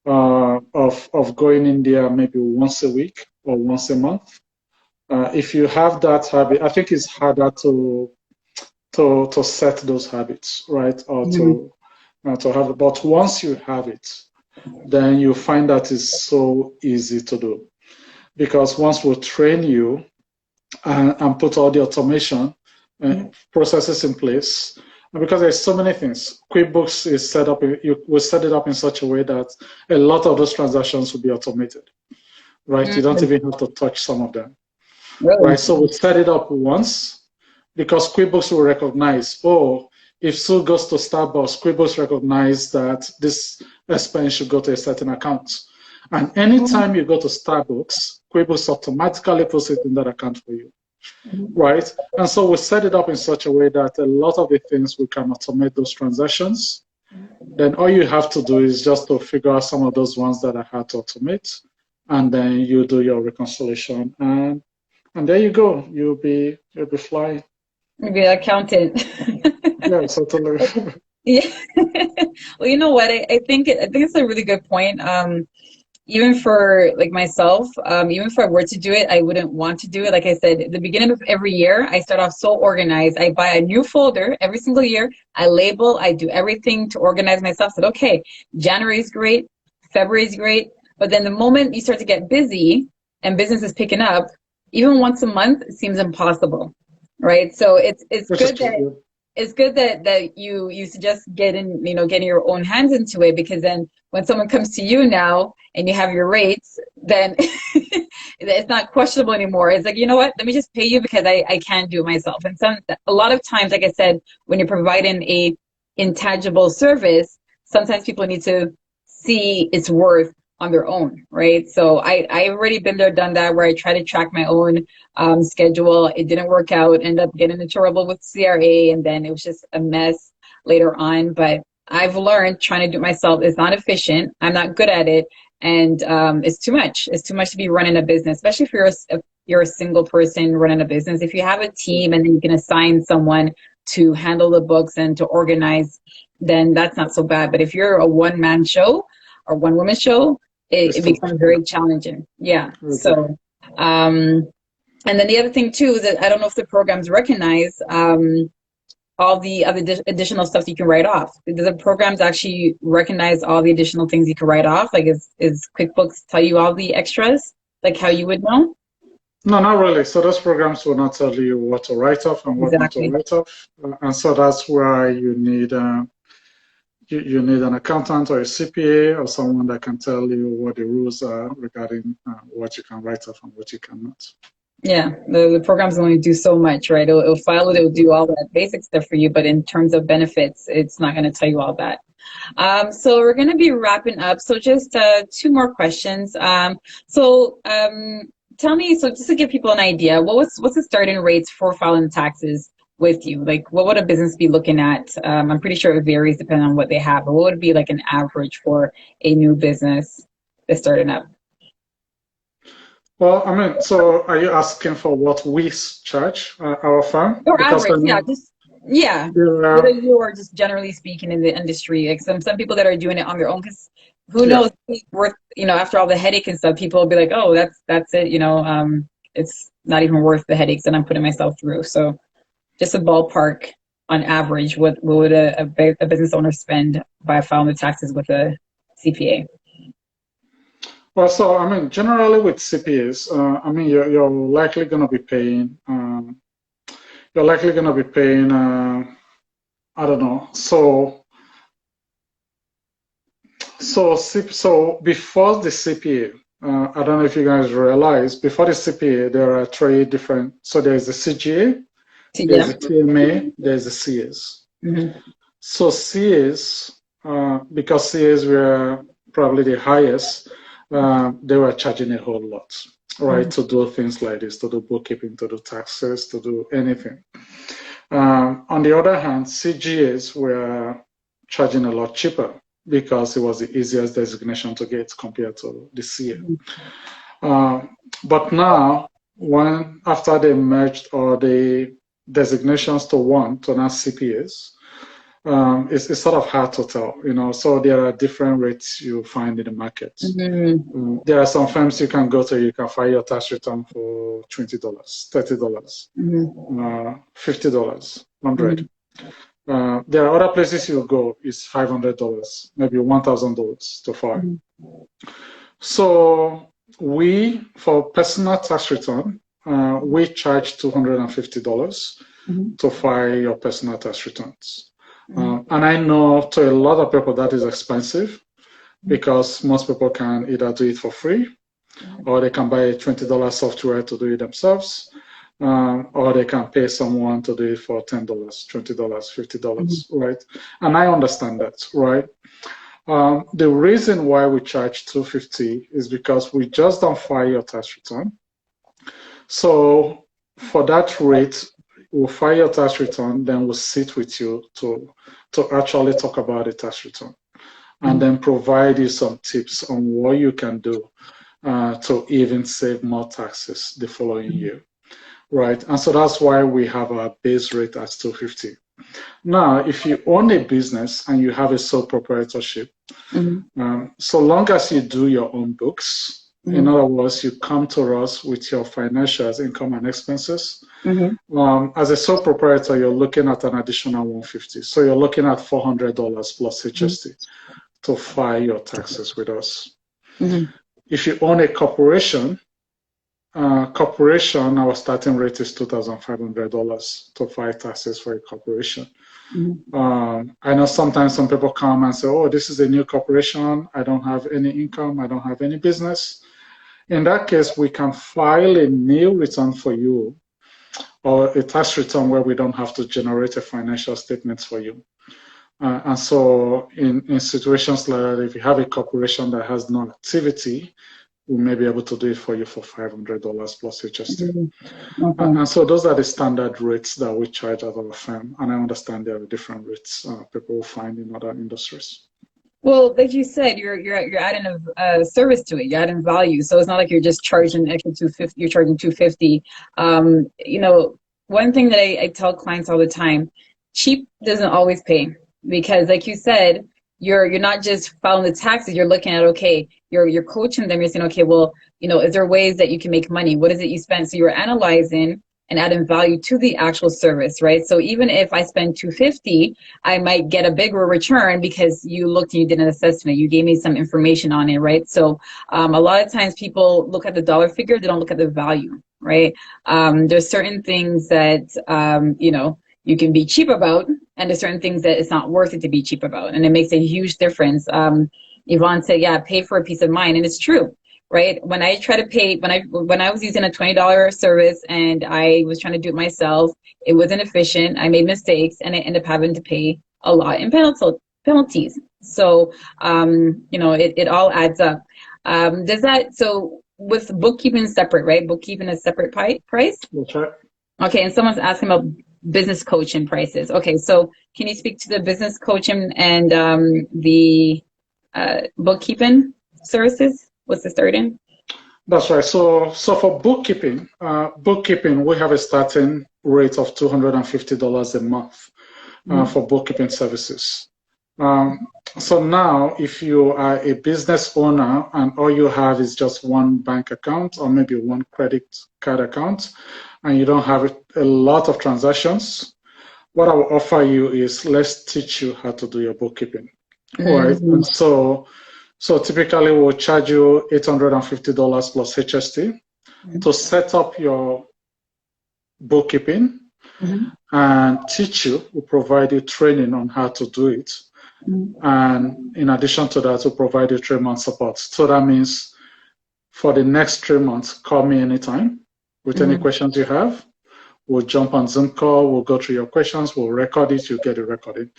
of going in there maybe once a week or once a month. If you have that habit, I think it's harder to set those habits, right? Or to have it. But once you have it, then you find that it's so easy to do. Because once we train you and put all the automation processes in place, and because there's so many things, QuickBooks is set up, we set it up in such a way that a lot of those transactions will be automated, right? You don't even have to touch some of them, right? So we set it up once because QuickBooks will recognize, oh, if Sue goes to Starbucks, QuickBooks recognize that this expense should go to a certain account. And anytime you go to Starbucks, QuickBooks automatically puts it in that account for you, right? And so we set it up in such a way that a lot of the things we can automate those transactions. Then all you have to do is just to figure out some of those ones that are hard to automate, and then you do your reconciliation, and there you go. You'll be flying. You'll be an accountant. Yeah, totally. Yeah. Well, you know what? I think it's a really good point. Even for like myself, even if I were to do it, I wouldn't want to do it. Like I said, at the beginning of every year, I start off so organized. I buy a new folder every single year. I label, I do everything to organize myself. I said, okay, January is great, February is great. But then the moment you start to get busy and business is picking up, even once a month, it seems impossible, right? So it's good that it's good that you suggest getting your own hands into it, because then when someone comes to you now and you have your rates, then it's not questionable anymore. It's like, you know what, let me just pay you because I can't do it myself. And a lot of times, like I said, when you're providing a intangible service, sometimes people need to see its worth on their own, right? So I've already been there, done that, where I try to track my own schedule. It didn't work out, ended up getting into trouble with CRA, and then it was just a mess later on. But I've learned trying to do it myself is not efficient. I'm not good at it, and it's too much. It's too much to be running a business, especially if you're a single person running a business. If you have a team and then you can assign someone to handle the books and to organize, then that's not so bad. But if you're a one-man show or one-woman show, it becomes very challenging. Yeah. Okay. So, and then the other thing too is that I don't know if the programs recognize all the other additional stuff you can write off. Do the programs actually recognize all the additional things you can write off? Like, is QuickBooks tell you all the extras, like how you would know? No, not really. So those programs will not tell you what to write off and what not to Exactly. write off. And so that's why you need an accountant or a CPA or someone that can tell you what the rules are regarding what you can write off and what you cannot. Yeah, the programs only do so much, right? It'll file it, it'll do all that basic stuff for you, but in terms of benefits, it's not going to tell you all that. So we're going to be wrapping up. So just two more questions. Tell me, so just to give people an idea, what's the starting rates for filing taxes with you? Like, what would a business be looking at? I'm pretty sure it varies depending on what they have, but what would be like an average for a new business that's starting up? Well, I mean, so are you asking for what we charge our firm? Or Because I average, yeah, know, just yeah. yeah, Whether you are just generally speaking in the industry, like some people that are doing it on their own, because who yeah. knows, it's worth, after all the headache and stuff, people will be like, oh, that's it, it's not even worth the headaches that I'm putting myself through. So just a ballpark on average, what would a business owner spend by filing the taxes with a CPA? Well, so I mean, generally with CPAs, I mean, you're likely going to be paying, I don't know. So before the CPA, I don't know if you guys realize, before the CPA, there are three different. So there's the CGA, there's Yeah. the TMA, there's the CAs. Mm-hmm. So CAs, because CAs were probably the highest, they were charging a whole lot, right, to do things like this, to do bookkeeping, to do taxes, to do anything. On the other hand, CGAs were charging a lot cheaper because it was the easiest designation to get compared to the CA. But now, after they merged all the designations to one, to now CPAs, it's sort of hard to tell, so there are different rates you find in the market. Mm-hmm. There are some firms you can go to, you can file your tax return for $20, $30, $50, $100. There are other places you go, it's $500, maybe $1,000 to file. So for personal tax return, we charge $250 to file your personal tax returns. And I know to a lot of people that is expensive because most people can either do it for free or they can buy a $20 software to do it themselves, or they can pay someone to do it for $10, $20, $50, right? And I understand that, right? The reason why we charge $250 is because we just don't file your tax return. So for that rate, we'll file your tax return, then we'll sit with you to actually talk about the tax return, and then provide you some tips on what you can do to even save more taxes the following year, right? And so that's why we have our base rate at $250. Now, if you own a business and you have a sole proprietorship, so long as you do your own books, in other words, you come to us with your financials, income and expenses. As a sole proprietor, you're looking at an additional $150. So you're looking at $400 plus HST to file your taxes with us. If you own a corporation, our starting rate is $2,500 to file taxes for a corporation. I know sometimes some people come and say, oh, this is a new corporation. I don't have any income. I don't have any business. In that case, we can file a new return for you, or a tax return where we don't have to generate a financial statement for you. And so in situations like that, if you have a corporation that has no activity, we may be able to do it for you for $500 plus HST. And so those are the standard rates that we charge at our firm. And I understand there are different rates people will find in other industries. Well, like you said, you're adding a service to it. You're adding value, so it's not like you're just charging extra $250. You're charging $250. One thing that I tell clients all the time: cheap doesn't always pay, because, like you said, you're not just filing the taxes. You're looking at, okay, you're coaching them. You're saying, okay, well, is there ways that you can make money? What is it you spend? So you're analyzing and adding value to the actual service, right? So even if I spend $250, I might get a bigger return because you looked and you did an assessment. You gave me some information on it, right? So a lot of times people look at the dollar figure, they don't look at the value. right? There's certain things that, you know, you can be cheap about, and there's certain things that it's not worth it to be cheap about. And it makes a huge difference. Yvonne said, yeah, pay for a peace of mind. And it's true, right? When I try to pay, when I was using a $20 service and I was trying to do it myself, it wasn't efficient. I made mistakes and I ended up having to pay a lot in penalties. So, you know, it all adds up. So with bookkeeping separate, right? Bookkeeping is separate price? That's right. Okay, and someone's asking about business coaching prices. Okay, so can you speak to the business coaching and the bookkeeping services? What's the starting? That's right. So for bookkeeping, we have a starting rate of $250 a month for bookkeeping services. So now, if you are a business owner and all you have is just one bank account or maybe one credit card account, and you don't have a lot of transactions, what I will offer you is let's teach you how to do your bookkeeping. All right. And so typically we'll charge you $850 plus HST to set up your bookkeeping and teach you. We'll provide you training on how to do it. And in addition to that, we'll provide you 3-month support. So that means for the next 3 months, call me anytime with any questions you have. We'll jump on Zoom call. We'll go through your questions. We'll record it. You'll get it recorded.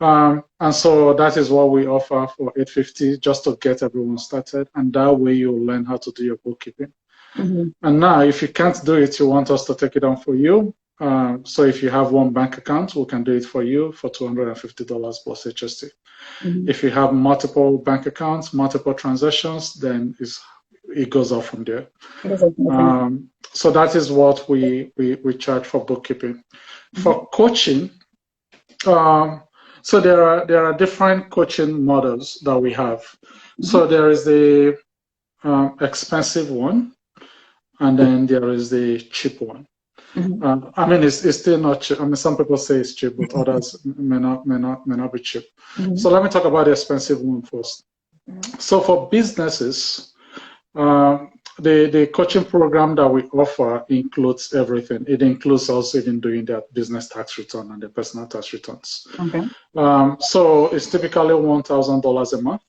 And so that is what we offer for $850 just to get everyone started. And that way you'll learn how to do your bookkeeping. And now, if you can't do it, you want us to take it on for you. So if you have one bank account, we can do it for you for $250 plus HST. If you have multiple bank accounts, multiple transactions, then it goes up from there. So that is what we charge for bookkeeping. For coaching, so there are different coaching models that we have. So there is the expensive one, and then there is the cheap one. I mean, it's still not cheap. I mean, some people say it's cheap, but others may not be cheap. So let me talk about the expensive one first. So for businesses, the coaching program that we offer includes everything. It includes also even doing their business tax return and the personal tax returns. So it's typically $1,000 a month.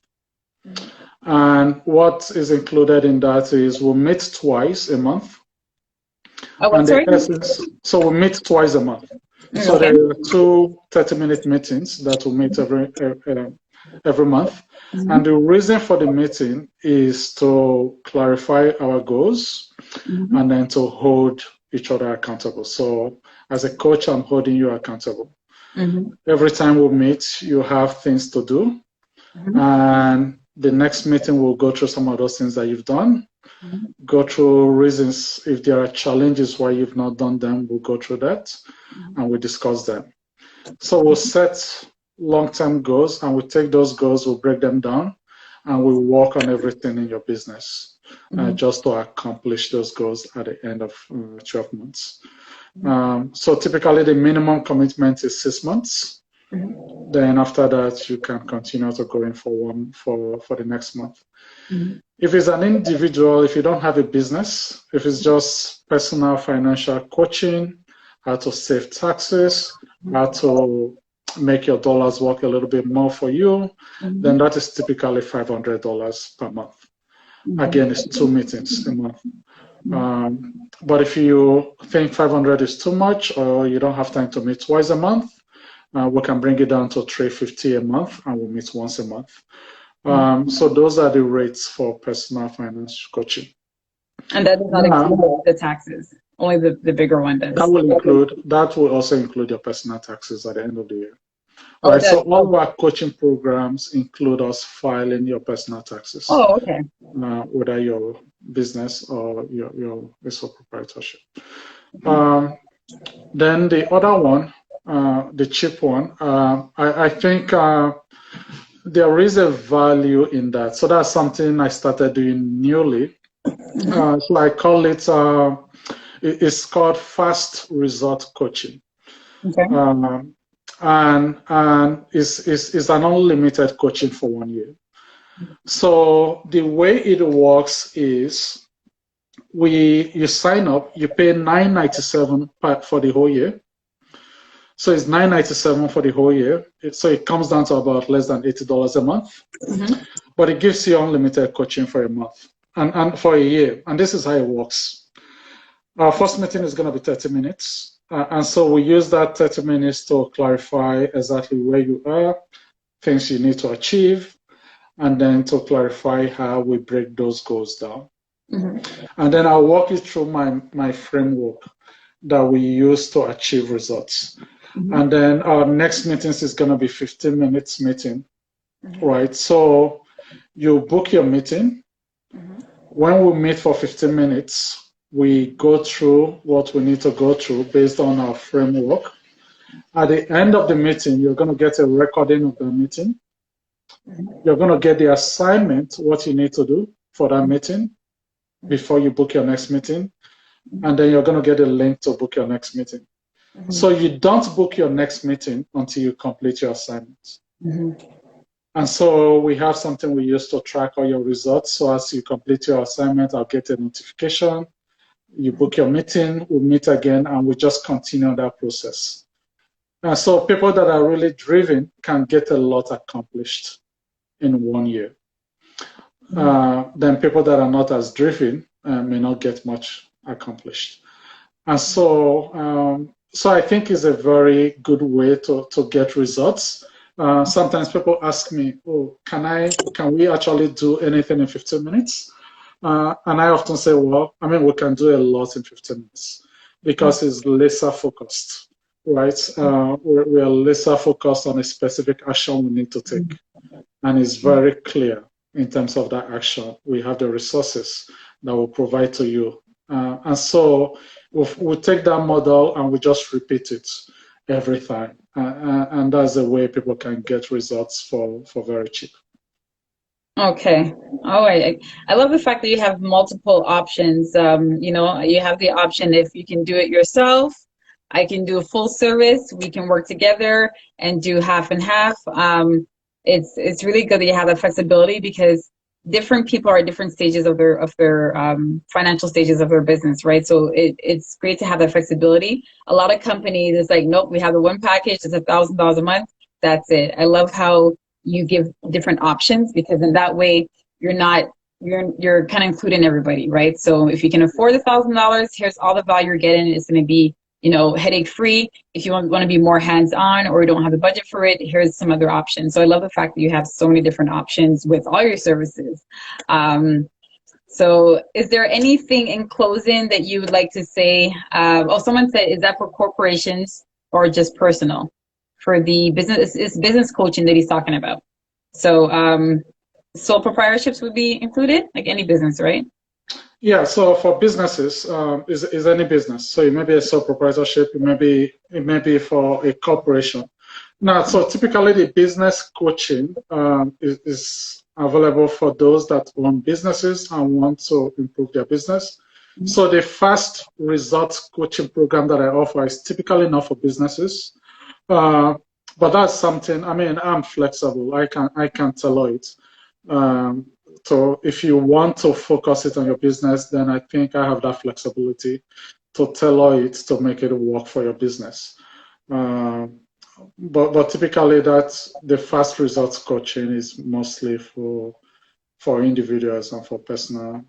And what is included in that is we'll meet twice a month. So we meet twice a month. So there are 2 30-minute meetings that we meet every month. And the reason for the meeting is to clarify our goals and then to hold each other accountable. So as a coach, I'm holding you accountable. Every time we meet, you have things to do. And the next meeting, we'll go through some of those things that you've done. Go through reasons. If there are challenges why you've not done them, we'll go through that and we discuss them. So we'll set long-term goals and we take those goals, we'll break them down and we'll work on everything in your business just to accomplish those goals at the end of 12 months. So typically the minimum commitment is 6 months. Then after that, you can continue to go in for the next month. If it's an individual, if you don't have a business, if it's just personal financial coaching, how to save taxes, how to make your dollars work a little bit more for you, then that is typically $500 per month. Again, it's 2 meetings a month. But if you think 500 is too much or you don't have time to meet twice a month, we can bring it down to $350 a month and we'll meet once a month. So those are the rates for personal finance coaching. And that does not include the taxes, only the bigger one does. That will also include your personal taxes at the end of the year. All right, so all of our coaching programs include us filing your personal taxes. Oh, okay. Whether your business or your sole proprietorship. Then the other one, the cheap one, I think there is a value in that. So that's something I started doing newly. So I call it, it's called fast result coaching. Okay. And it's an unlimited coaching for 1 year. So the way it works is you sign up, you pay $9.97 for the whole year. So it's $9.97 for the whole year. So it comes down to about less than $80 a month. Mm-hmm. But it gives you unlimited coaching for a month and for a year. And this is how it works. Our first meeting is going to be 30 minutes. And so we use that 30 minutes to clarify exactly where you are, things you need to achieve, and then to clarify how we break those goals down. Mm-hmm. And then I'll walk you through my framework that we use to achieve results. Mm-hmm. And then our next meetings is going to be 15 minutes meeting, mm-hmm. right? So you book your meeting. Mm-hmm. When we meet for 15 minutes, we go through what we need to go through based on our framework. At the end of the meeting, you're going to get a recording of the meeting. Mm-hmm. You're going to get the assignment, what you need to do for that meeting before you book your next meeting. Mm-hmm. And then you're going to get a link to book your next meeting. Mm-hmm. So you don't book your next meeting until you complete your assignment. Mm-hmm. And so we have something we use to track all your results. So as you complete your assignment, I'll get a notification. You book your meeting, we'll meet again, and we just continue that process. And so people that are really driven can get a lot accomplished in 1 year. Mm-hmm. Then people that are not as driven may not get much accomplished. And so, so I think it's a very good way to get results. Sometimes people ask me, "Oh, can we actually do anything in 15 minutes?" And I often say, "Well, I mean, we can do a lot in 15 minutes because it's laser focused, right? We are laser focused on a specific action we need to take, and it's very clear in terms of that action. We have the resources that will provide to you, and so we'll take that model and we just repeat it every time, and that's the way people can get results for very cheap." Okay. All right. I love the fact that you have multiple options. You know, you have the option if you can do it yourself, I can do a full service, we can work together and do half and half. It's really good that you have that flexibility because different people are at different stages of their financial stages of their business, right? So it's great to have that flexibility. A lot of companies, it's like, nope, we have the one package, it's $1,000 a month, that's it. I love how you give different options because in that way you're kind of including everybody, right? So if you can afford $1,000, here's all the value you're getting. It's going to be, you know, headache free. If you want to be more hands-on or you don't have the budget for it, here's some other options. So I love the fact that you have so many different options with all your services. So is there anything in closing that you would like to say? Someone said, is that for corporations or just personal? For the business, it's business coaching that he's talking about. So sole proprietorships would be included, like any business, right? Yeah, so for businesses, is any business. So it may be a sole proprietorship, it may be for a corporation. Now, so typically the business coaching is available for those that own businesses and want to improve their business. Mm-hmm. So the fast results coaching program that I offer is typically not for businesses. But that's something, I mean, I'm flexible. I can tailor it. So if you want to focus it on your business, then I think I have that flexibility to tailor it to make it work for your business. But typically that's the fast results coaching is mostly for individuals and for personal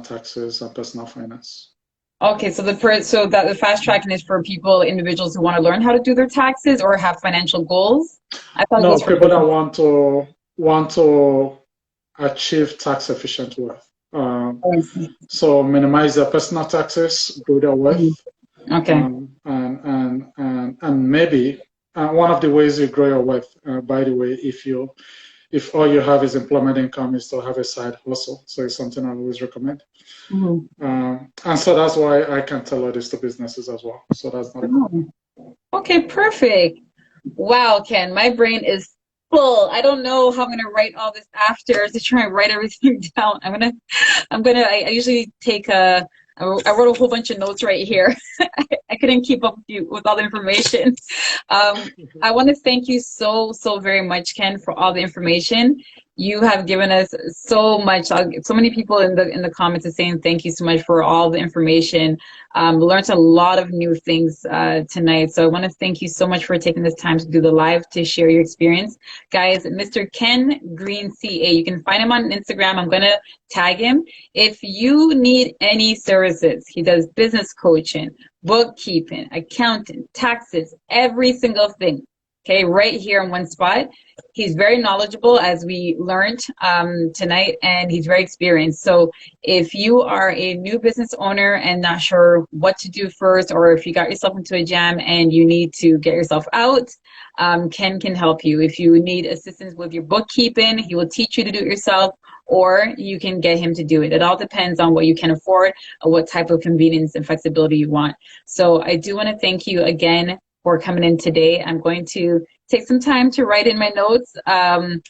taxes and personal finance. Okay, so the fast tracking is for individuals who want to learn how to do their taxes or have financial goals. I thought no, people that want to achieve tax efficient wealth. So minimize their personal taxes, grow their wealth. Okay. And maybe one of the ways you grow your wealth, by the way, if all you have is employment income, is to have a side hustle. So it's something I always recommend. Mm-hmm. And so that's why I can tailor this to businesses as well. So that's not a problem. Okay, perfect. Wow, Ken, my brain is full. I don't know how I'm gonna write all this after to try and write everything down. I usually take I wrote a whole bunch of notes right here. I couldn't keep up with all the information. I want to thank you so very much, Ken, for all the information. You have given us so much. So many people in the comments are saying thank you so much for all the information. Learned a lot of new things tonight. So I want to thank you so much for taking this time to do the live to share your experience. Guys, Mr. Ken Green CA, you can find him on Instagram. I'm going to tag him. If you need any services, he does business coaching, bookkeeping, accounting, taxes, every single thing. Okay, right here in one spot. He's very knowledgeable, as we learned tonight, and he's very experienced. So if you are a new business owner and not sure what to do first, or if you got yourself into a jam and you need to get yourself out, Ken can help you. If you need assistance with your bookkeeping, he will teach you to do it yourself, or you can get him to do it. It all depends on what you can afford or what type of convenience and flexibility you want. So I do want to thank you again for coming in today. I'm going to take some time to write in my notes and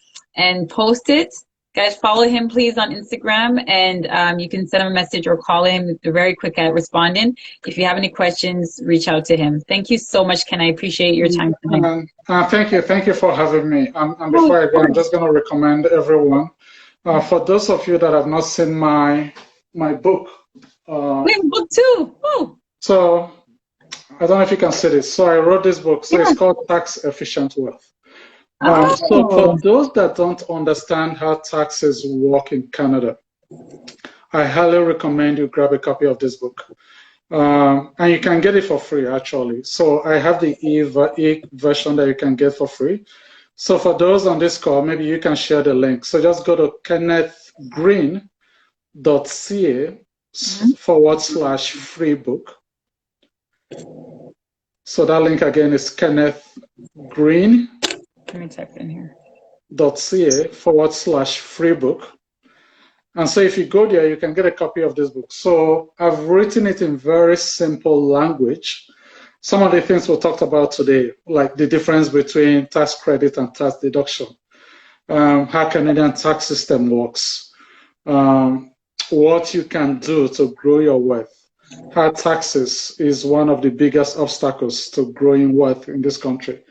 post it. Guys, follow him please on Instagram, and you can send him a message or call him. They're very quick at responding. If you have any questions, reach out to him. Thank you so much, Ken. I appreciate your time tonight. Thank you for having me. And before I go, I'm just going to recommend everyone, for those of you that have not seen my book. We have a book too. Oh. So I don't know if you can see this. So I wrote this book. So it's called Tax Efficient Wealth. So for those that don't understand how taxes work in Canada, I highly recommend you grab a copy of this book. And you can get it for free, actually. So I have the e-version that you can get for free. So for those on this call, maybe you can share the link. So just go to kennethgreen.ca/free book. So that link again is kennethgreen. Let me type it in here. .ca/free book. And so if you go there, you can get a copy of this book. So I've written it in very simple language. Some of the things we talked about today, like the difference between tax credit and tax deduction, how Canadian tax system works, what you can do to grow your wealth. How taxes is one of the biggest obstacles to growing wealth in this country.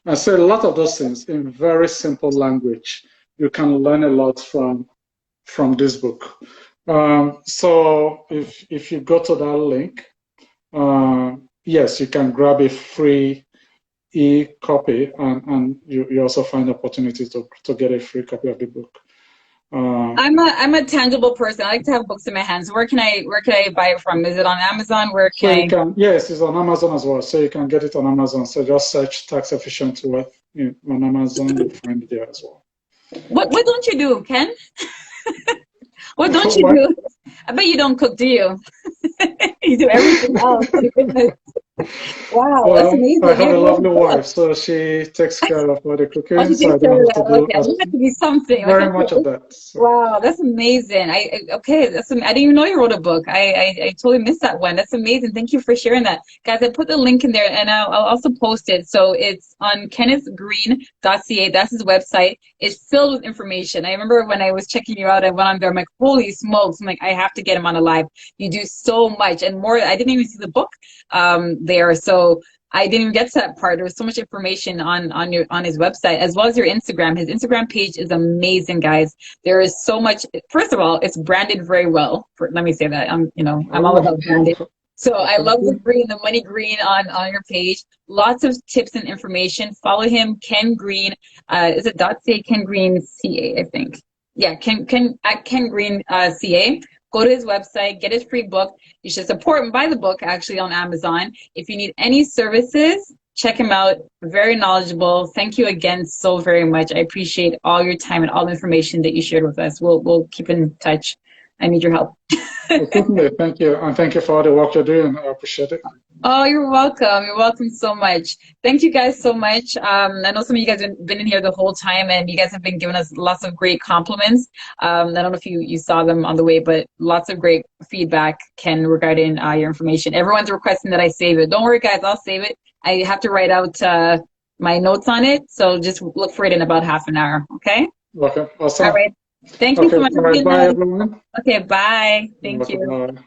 And so a lot of those things in very simple language. You can learn a lot from this book. So if you go to that link, yes, you can grab a free e-copy, and you also find opportunities to get a free copy of the book. I'm a tangible person. I like to have books in my hands. Where can I buy it from? Is it on Amazon? Where can I? Yes, it's on Amazon as well. So you can get it on Amazon. So just search Tax Efficient Wealth on Amazon. You'll find it there as well. What don't you do, Ken? What don't you do? I bet you don't cook, do you? You do everything else. Wow, well, that's amazing. I have a lovely wife, so she takes care of all the cooking. So I don't have to do have to be something. Very much of that. So. Wow, that's amazing. I didn't even know you wrote a book. I totally missed that one. That's amazing. Thank you for sharing that, guys. I put the link in there, and I'll also post it. So it's on kennethgreen.ca. That's his website. It's filled with information. I remember when I was checking you out, I went on there. I'm like, holy smokes! I'm like, I have to get him on a live. You do so much and more. I didn't even see the book there, so I didn't even get to that part. There was so much information on his website, as well as your Instagram. His Instagram page is amazing, guys. There is so much. First of all, it's branded very well. Let me say that. I'm all about branding. So I love the green, the money green on your page. Lots of tips and information. Follow him, Ken Green. Is it .ca? Ken Green CA, I think. Yeah, Ken Green CA. Go to his website, get his free book. You should support and buy the book actually on Amazon. If you need any services, check him out. Very knowledgeable. Thank you again so very much. I appreciate all your time and all the information that you shared with us. We'll keep in touch. I need your help. Certainly. Thank you. And thank you for all the work you're doing. I appreciate it. Oh, you're welcome. You're welcome so much. Thank you guys so much. I know some of you guys have been in here the whole time, and you guys have been giving us lots of great compliments. I don't know if you saw them on the way, but lots of great feedback, Ken, regarding your information. Everyone's requesting that I save it. Don't worry, guys. I'll save it. I have to write out my notes on it, so just look for it in about half an hour, okay? Okay, awesome. All right. Thank you so much. Bye, everyone. Okay, bye. Thank you. Bye.